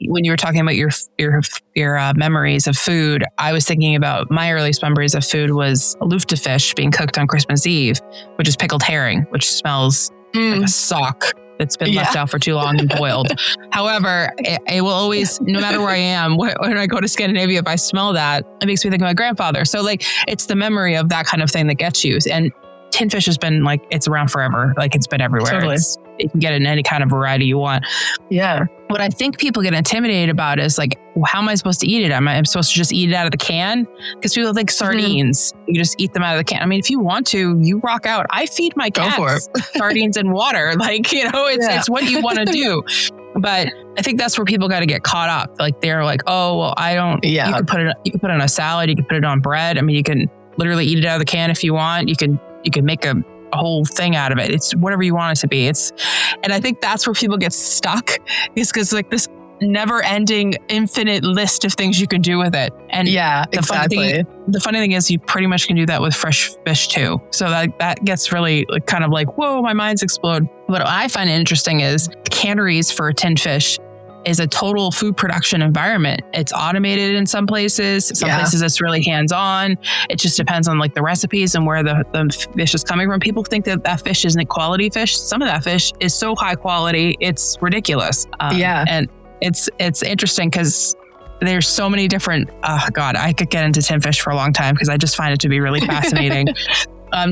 when you were talking about your memories of food, I was thinking about my earliest memories of food was lufta fish being cooked on Christmas Eve, which is pickled herring, which smells like a sock that's been left out for too long and boiled. However, it will always, no matter where I am, when I go to Scandinavia, if I smell that, it makes me think of my grandfather. So like, it's the memory of that kind of thing that gets you. And tinned fish has been like, it's around forever. Like it's been everywhere.
Totally.
You can get it in any kind of variety you want.
Yeah.
What I think people get intimidated about is like, how am I supposed to eat it? Am I supposed to just eat it out of the can? Because people think sardines, you just eat them out of the can. I mean, if you want to, you rock out. I feed my cats sardines and water. Like, it's what you want to do. But I think that's where people got to get caught up. Like they're like, oh, well, I don't, you can put it on a salad. You can put it on bread. I mean, you can literally eat it out of the can if you want. You can make a whole thing out of it. It's whatever you want it to be. And I think that's where people get stuck, is because like this never ending infinite list of things you can do with it. And the funny thing is you pretty much can do that with fresh fish too. So that gets really like, kind of like, whoa, my mind's explode. What I find interesting is canneries for tinned fish is a total food production environment. It's automated in some places. Some places it's really hands-on. It just depends on like the recipes and where the fish is coming from. People think that fish isn't quality fish. Some of that fish is so high quality, it's ridiculous. And it's interesting because there's so many different, I could get into tinned fish for a long time because I just find it to be really fascinating.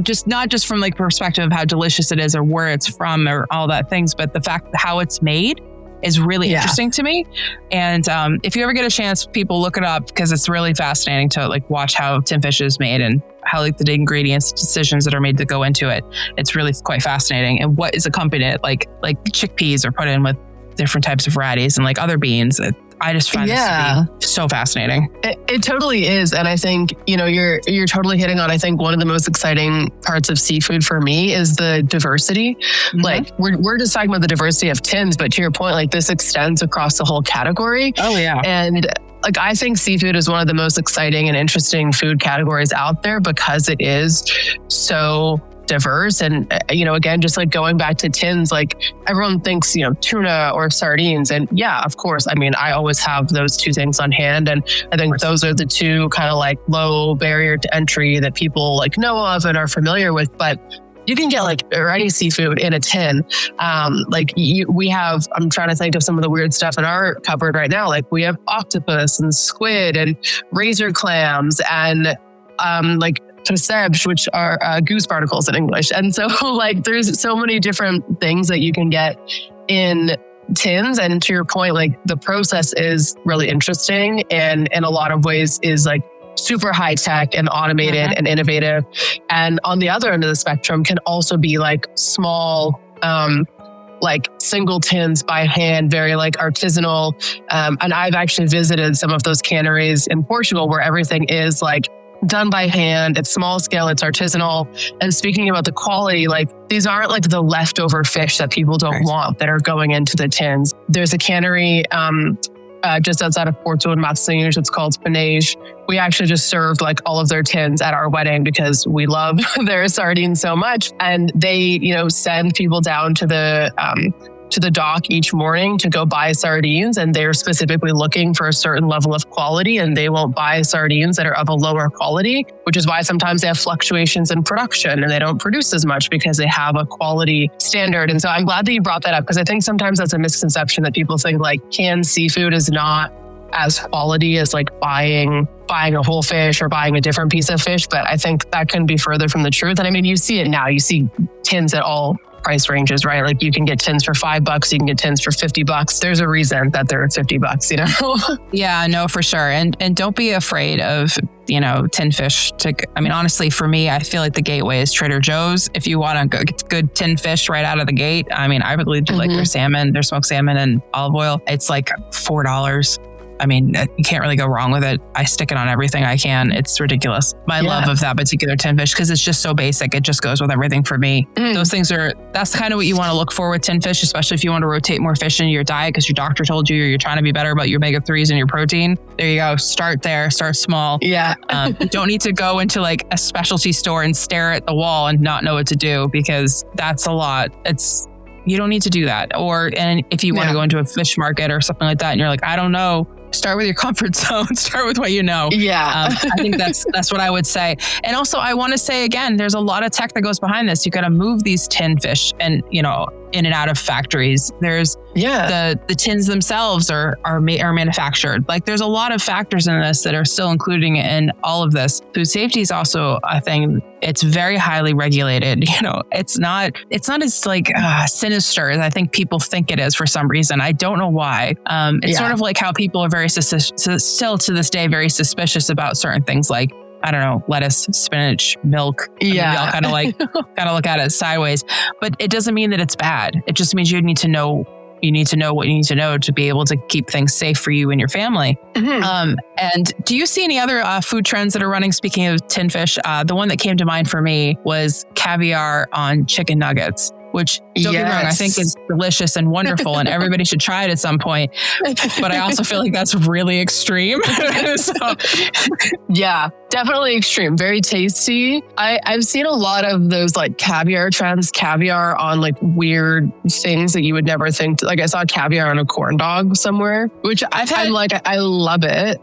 Just not just from like perspective of how delicious it is or where it's from or all that things, but the fact how it's made is really interesting to me. And if you ever get a chance, people look it up because it's really fascinating to like watch how tinned fish is made and how like the ingredients, decisions that are made to go into it. It's really quite fascinating. And what is accompanied, like chickpeas are put in with different types of varieties and like other beans. I just find this to be so fascinating.
It totally is. And I think, you're totally hitting on, I think one of the most exciting parts of seafood for me is the diversity. Mm-hmm. Like we're just talking about the diversity of tins, but to your point, like this extends across the whole category.
Oh yeah.
And like, I think seafood is one of the most exciting and interesting food categories out there because it is so diverse. And, again, just like going back to tins, like everyone thinks, tuna or sardines. And yeah, of course. I mean, I always have those two things on hand. And I think those are the two kind of like low barrier to entry that people like know of and are familiar with. But you can get like any seafood in a tin. We have, I'm trying to think of some of the weird stuff in our cupboard right now. Like we have octopus and squid and razor clams and tresebs, which are goose barnacles in English. And so like there's so many different things that you can get in tins. And to your point, like the process is really interesting and in a lot of ways is like super high tech and automated and innovative. And on the other end of the spectrum can also be like small, like single tins by hand, very like artisanal. And I've actually visited some of those canneries in Portugal where everything is like done by hand. It's small scale, it's artisanal. And speaking about the quality, like these aren't like the leftover fish that people don't want that are going into the tins. There's a cannery just outside of Porto in Matosinhos. It's called Panage. We actually just served like all of their tins at our wedding because we love their sardines so much. And they, you know, send people down to the dock each morning to go buy sardines, and they're specifically looking for a certain level of quality, and they won't buy sardines that are of a lower quality, which is why sometimes they have fluctuations in production and they don't produce as much because they have a quality standard. And so I'm glad that you brought that up, because I think sometimes that's a misconception that people think like canned seafood is not as quality as like buying a whole fish or buying a different piece of fish. But I think that couldn't be further from the truth. And I mean, you see it now, you see tins at all price ranges, right? Like you can get tins for $5, you can get tins for $50. There's a reason that they're $50, you know?
Yeah, no, for sure. And don't be afraid of, you know, tin fish. I mean, honestly, for me, I feel like the gateway is Trader Joe's. If you want a good tin fish right out of the gate, I mean, I really do like their salmon, their smoked salmon and olive oil. It's like $4. I mean, you can't really go wrong with it. I stick it on everything I can. It's ridiculous. My love of that particular tin fish, because it's just so basic. It just goes with everything for me. Those things that's kind of what you want to look for with tin fish, especially if you want to rotate more fish in your diet because your doctor told you, or you're trying to be better about your omega-3s and your protein. There you go. Start there. Start small. Yeah. You don't need to go into like a specialty store and stare at the wall and not know what to do, because that's a lot. You don't need to do that. And if you want to go into a fish market or something like that and you're like, I don't know, start with your comfort zone. Start with what you know. Yeah. I think that's what I would say. And also, I want to say again, there's a lot of tech that goes behind this. You got to move these tin fish and, you know, in and out of factories. There's the tins themselves are manufactured. Like there's a lot of factors in this that are still including in all of this. Food safety is also a thing. It's very highly regulated. You know, it's not as like sinister as I think people think it is for some reason. I don't know why. It's sort of like how people are very still to this day very suspicious about certain things like, I don't know, lettuce, spinach, milk. We all kind of look at it sideways, but it doesn't mean that it's bad. It just means you need to know what you need to know to be able to keep things safe for you and your family. And do you see any other food trends that are running? Speaking of tin fish, the one that came to mind for me was caviar on chicken nuggets, which don't get me wrong, I think is delicious and wonderful and everybody should try it at some point. But I also feel like that's really extreme.
Yeah, definitely extreme. Very tasty. I've seen a lot of those like caviar trends, caviar on like weird things that you would never think. Like I saw caviar on a corn dog somewhere, which I love it.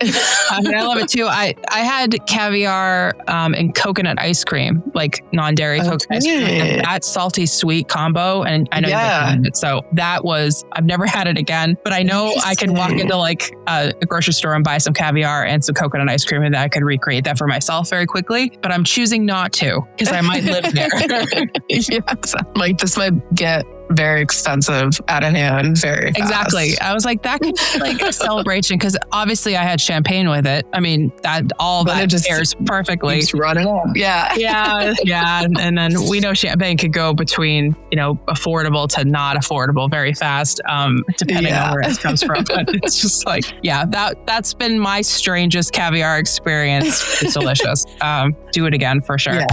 I mean, I love it too. I had caviar and coconut ice cream, like non-dairy coconut ice cream. And that salty sweet combo, and I know you've had it. So that was, I've never had it again, but I know I could walk into like a grocery store and buy some caviar and some coconut ice cream, and I could recreate that for myself very quickly, but I'm choosing not to because I might live there.
Yes. Like this might get very expensive out of hand very fast.
Exactly. I was like, that could be like a celebration, because obviously I had champagne with it. I mean, that just pairs perfectly.
Just run it up.
Yeah. And then we know champagne could go between, you know, affordable to not affordable very fast, depending on where it comes from. But it's just like, that's been my strangest caviar experience. It's delicious. Do it again for sure.
Yeah.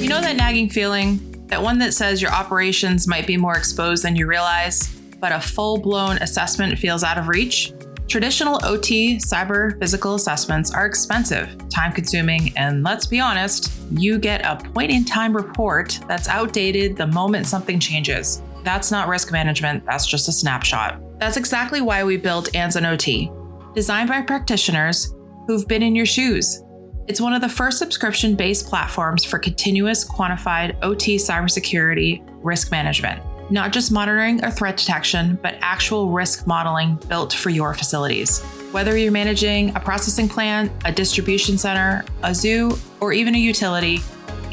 You know that nagging feeling? That one that says your operations might be more exposed than you realize, but a full-blown assessment feels out of reach? Traditional OT cyber physical assessments are expensive, time-consuming, and let's be honest, you get a point-in-time report that's outdated the moment something changes. That's not risk management, that's just a snapshot. That's exactly why we built Anson OT, designed by practitioners who've been in your shoes. It's one of the first subscription-based platforms for continuous quantified OT cybersecurity risk management. Not just monitoring or threat detection, but actual risk modeling built for your facilities. Whether you're managing a processing plant, a distribution center, a zoo, or even a utility,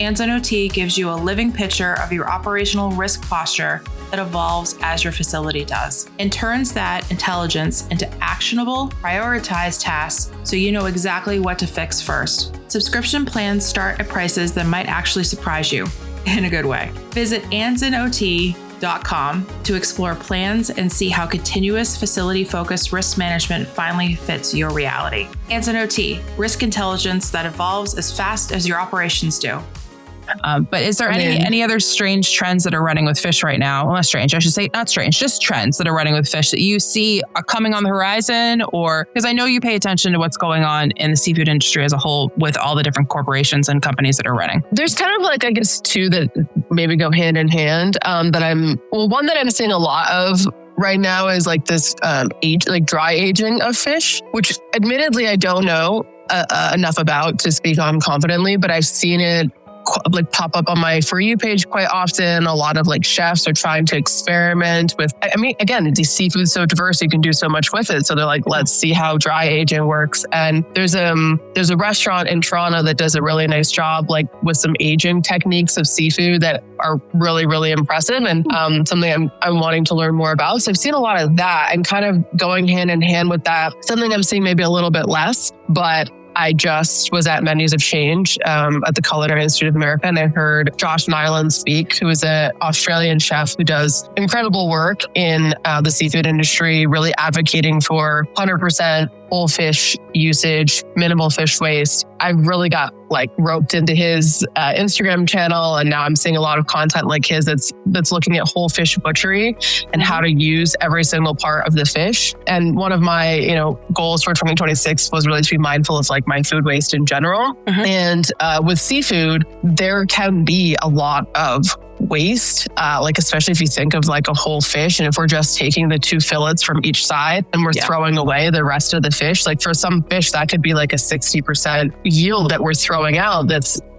Hands-On OT gives you a living picture of your operational risk posture that evolves as your facility does, and turns that intelligence into actionable, prioritized tasks so you know exactly what to fix first. Subscription plans start at prices that might actually surprise you in a good way. Visit handsonot.com to explore plans and see how continuous facility-focused risk management finally fits your reality. Hands-On OT, risk intelligence that evolves as fast as your operations do.
But is there any other strange trends that are running with fish right now? Well, not strange, I should say, not strange, just trends that are running with fish that you see are coming on the horizon? Or because I know you pay attention to what's going on in the seafood industry as a whole with all the different corporations and companies that are running.
There's kind of like, I guess, two that maybe go hand in hand. One that I'm seeing a lot of right now is like this dry aging of fish, which admittedly I don't know enough about to speak on confidently, but I've seen it like pop up on my For You page quite often. A lot of like chefs are trying to experiment with, I mean, again, the seafood's so diverse, you can do so much with it. So they're like, let's see how dry aging works. And there's a restaurant in Toronto that does a really nice job, like with some aging techniques of seafood that are really, really impressive and something I'm wanting to learn more about. So I've seen a lot of that, and kind of going hand in hand with that, something I'm seeing maybe a little bit less, but I just was at Menus of Change at the Culinary Institute of America, and I heard Josh Nyland speak, who is an Australian chef who does incredible work in the seafood industry, really advocating for 100% whole fish usage, minimal fish waste. I really got like roped into his Instagram channel, and now I'm seeing a lot of content like his that's looking at whole fish butchery and how to use every single part of the fish. And one of my goals for 2026 was really to be mindful of like my food waste in general. And with seafood, there can be a lot of waste, like especially if you think of like a whole fish, and if we're just taking the 2 fillets from each side and we're throwing away the rest of the fish, like for some fish that could be like a 60% yield that we're throwing out.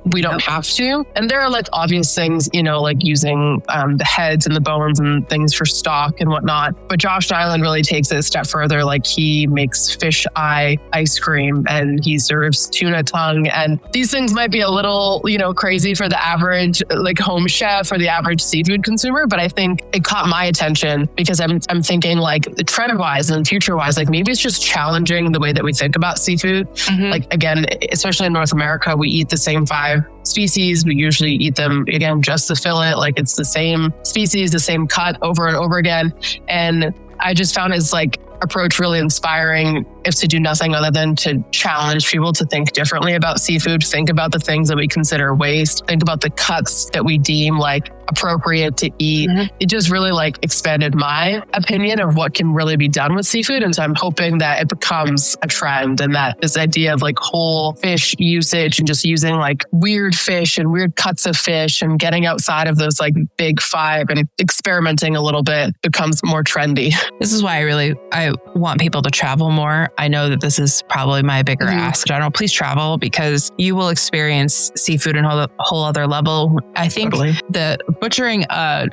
We don't have to. And there are like obvious things, like using the heads and the bones and things for stock and whatnot. But Josh Nyland really takes it a step further. Like he makes fish eye ice cream, and he serves tuna tongue. And these things might be a little, crazy for the average like home chef or the average seafood consumer. But I think it caught my attention because I'm thinking like trend wise and future wise, like maybe it's just challenging the way that we think about seafood. Like again, especially in North America, we eat the same 5 species. We usually eat them, again, just the fillet, like it's the same species, the same cut over and over again. And I just found his like approach really inspiring, if to do nothing other than to challenge people to think differently about seafood, think about the things that we consider waste, think about the cuts that we deem like appropriate to eat. It just really like expanded my opinion of what can really be done with seafood. And so I'm hoping that it becomes a trend, and that this idea of like whole fish usage and just using like weird fish and weird cuts of fish and getting outside of those like big 5 and experimenting a little bit becomes more trendy.
This is why I want people to travel more. I know that this is probably my bigger ask. I don't know, please travel, because you will experience seafood in a whole other level. I think the butchering a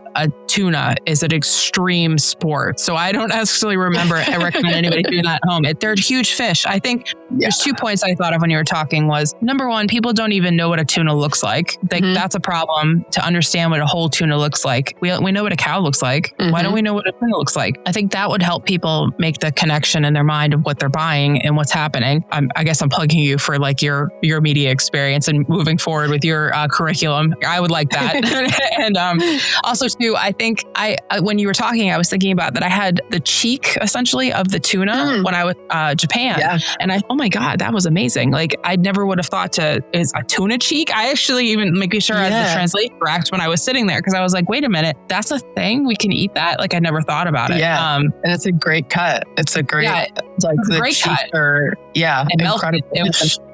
tuna is an extreme sport. So I don't necessarily recommend anybody doing that at home. They're huge fish. I think there's 2 points I thought of when you were talking was, number one, people don't even know what a tuna looks like. That's a problem to understand what a whole tuna looks like. We know what a cow looks like. Why don't we know what a tuna looks like? I think that would help people make the connection in their mind of what they're buying and what's happening. I guess I'm plugging you for like your media experience and moving forward with your curriculum. I would like that. And also too, I think when you were talking, I was thinking about that I had the cheek essentially of the tuna when I was Japan. And oh my God, that was amazing. Like I never would have thought is a tuna cheek. I actually even making sure I had the translation correct when I was sitting there, because I was like, wait a minute, that's a thing? We can eat that? Like I never thought about it.
And it's a great cut. It's a great,
great cut.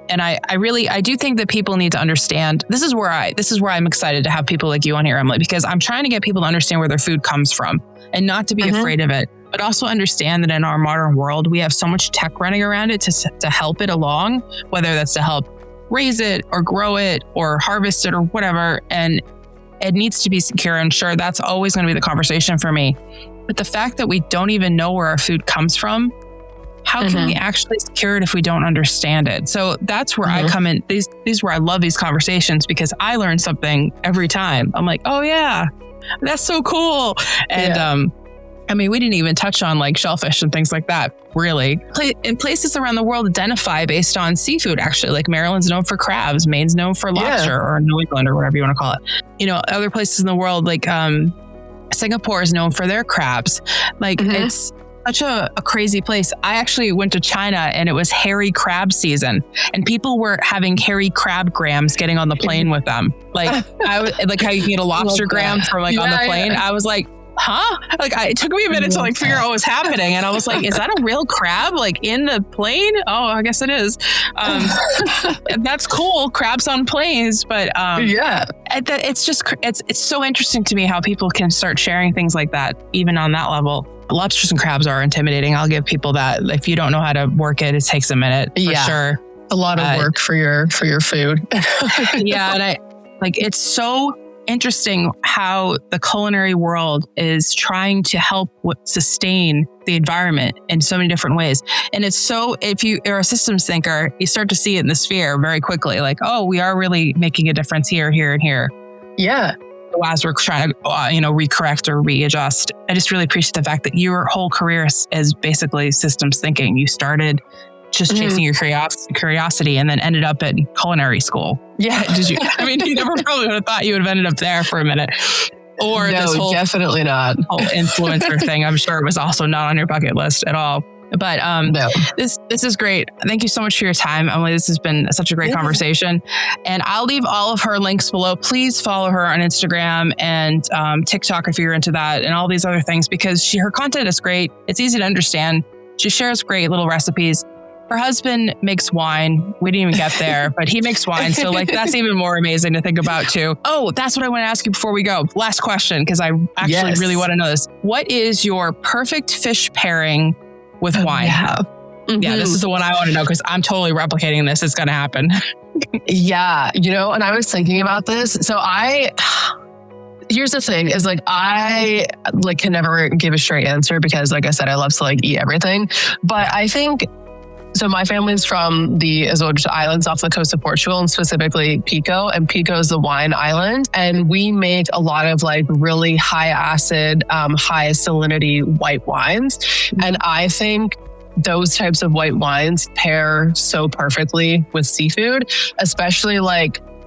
And I do think that people need to understand, this is where I'm excited to have people like you on here, Emily, because I'm trying to get people to understand where their food comes from and not to be afraid of it, but also understand that in our modern world, we have so much tech running around it to help it along, whether that's to help raise it or grow it or harvest it or whatever. And it needs to be secure. And sure, that's always going to be the conversation for me. But the fact that we don't even know where our food comes from, how can we actually secure it if we don't understand it? So that's where I come in. These where I love these conversations because I learn something every time. I'm like, oh yeah, that's so cool. And I mean, we didn't even touch on like shellfish and things like that, really. In places around the world identify based on seafood, actually. Like Maryland's known for crabs, Maine's known for lobster, or New England, or whatever you want to call it. You know, other places in the world, like Singapore is known for their crabs. Like it's such a crazy place. I actually went to China and it was hairy crab season, and people were having hairy crab grams getting on the plane with them. Like I was like how you can get a lobster gram from like on the plane. I was like, huh? Like it took me a minute to like figure out what was happening. And I was like, is that a real crab like in the plane? Oh, I guess it is. That's cool. Crabs on planes. But it's just, it's so interesting to me how people can start sharing things like that, even on that level. Lobsters and crabs are intimidating. I'll give people that. If you don't know how to work it, it takes a minute for sure.
A lot of work for your food.
And it's so interesting how the culinary world is trying to help sustain the environment in so many different ways. And it's so, if you are a systems thinker, you start to see it in the sphere very quickly. Like, oh, we are really making a difference here, here, and here.
Yeah.
As we're trying to, recorrect or readjust. I just really appreciate the fact that your whole career is basically systems thinking. You started just chasing your curiosity and then ended up at culinary school.
Yeah.
Did you? I mean, you never probably would have thought you would have ended up there for a minute. Or
no,
this whole
definitely not.
Whole influencer thing. I'm sure it was also not on your bucket list at all. But
no.
This is great. Thank you so much for your time, Emily. This has been such a great conversation. And I'll leave all of her links below. Please follow her on Instagram and TikTok if you're into that, and all these other things, because her content is great. It's easy to understand. She shares great little recipes. Her husband makes wine. We didn't even get there, but he makes wine. So like that's even more amazing to think about too. Oh, that's what I want to ask you before we go. Last question, because I actually really want to know this. What is your perfect fish pairing with wine? Yeah, this is the one I want to know because I'm totally replicating this. It's going to happen.
Yeah, and I was thinking about this. So here's the thing is like, I can never give a straight answer because like I said, I love to eat everything. But I think, so my family's from the Azores Islands off the coast of Portugal, and specifically Pico. And Pico is the wine island. And we make a lot of really high acid, high salinity white wines. And I think those types of white wines pair so perfectly with seafood, especially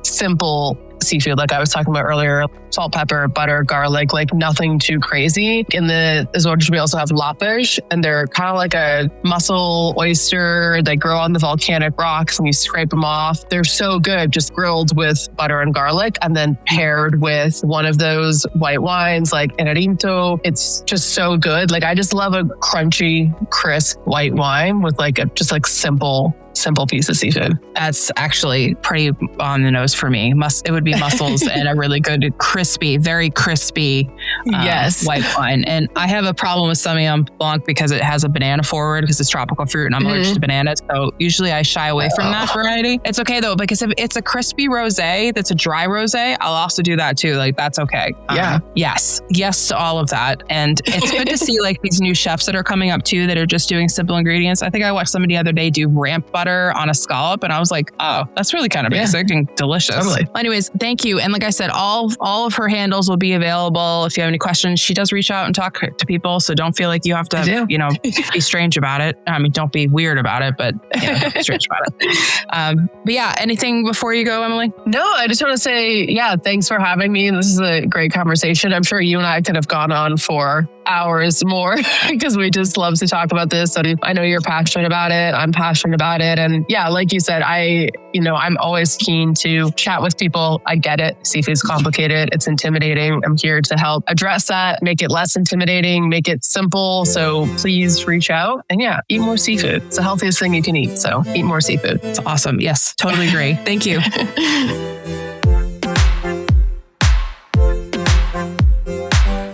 simple seafood, like I was talking about earlier, salt, pepper, butter, garlic, nothing too crazy. In the Azores, we also have lapis, and they're kind of like a mussel oyster. They grow on the volcanic rocks and you scrape them off. They're so good, just grilled with butter and garlic and then paired with one of those white wines like Enerinto. It's just so good. I just love a crunchy, crisp white wine with a simple piece of seafood.
That's actually pretty on the nose for me. It would be mussels and a really good very crispy white wine. And I have a problem with Sauvignon Blanc because it has a banana forward because it's tropical fruit and I'm allergic to bananas. So usually I shy away from that variety. It's okay though, because if it's a crispy rosé, that's a dry rosé, I'll also do that too. That's okay. Yes to all of that. And it's good to see these new chefs that are coming up too that are just doing simple ingredients. I think I watched somebody the other day do ramp butter on a scallop and I was like, oh, that's really kind of basic and delicious.
Totally.
Anyways, thank you. And like I said, all of her handles will be available. If you have any questions, she does reach out and talk to people. So don't feel like you have to, be strange about it. I mean, don't be weird about it, but don't be strange about it. But yeah, anything before you go, Emily?
No, I just want to say, thanks for having me. This is a great conversation. I'm sure you and I could have gone on for hours more because we just love to talk about this. And I know you're passionate about it. I'm passionate about it. And like you said, I'm always keen to chat with people. I get it. Seafood's complicated. It's intimidating. I'm here to help address that, make it less intimidating, make it simple. So please reach out and eat more seafood. It's the healthiest thing you can eat. So eat more seafood.
It's awesome. Yes, totally agree. Thank you.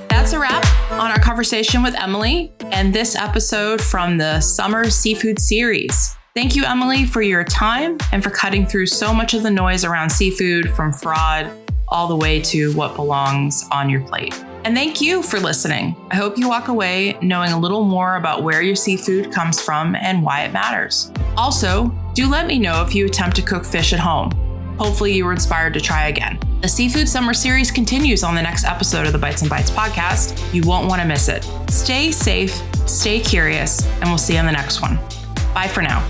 That's a wrap on our conversation with Emily and this episode from the Summer Seafood series. Thank you, Emily, for your time and for cutting through so much of the noise around seafood, from fraud all the way to what belongs on your plate. And thank you for listening. I hope you walk away knowing a little more about where your seafood comes from and why it matters. Also, do let me know if you attempt to cook fish at home. Hopefully you were inspired to try again. The Seafood Summer Series continues on the next episode of the Bites and Bites podcast. You won't want to miss it. Stay safe, stay curious, and we'll see you on the next one. Bye for now.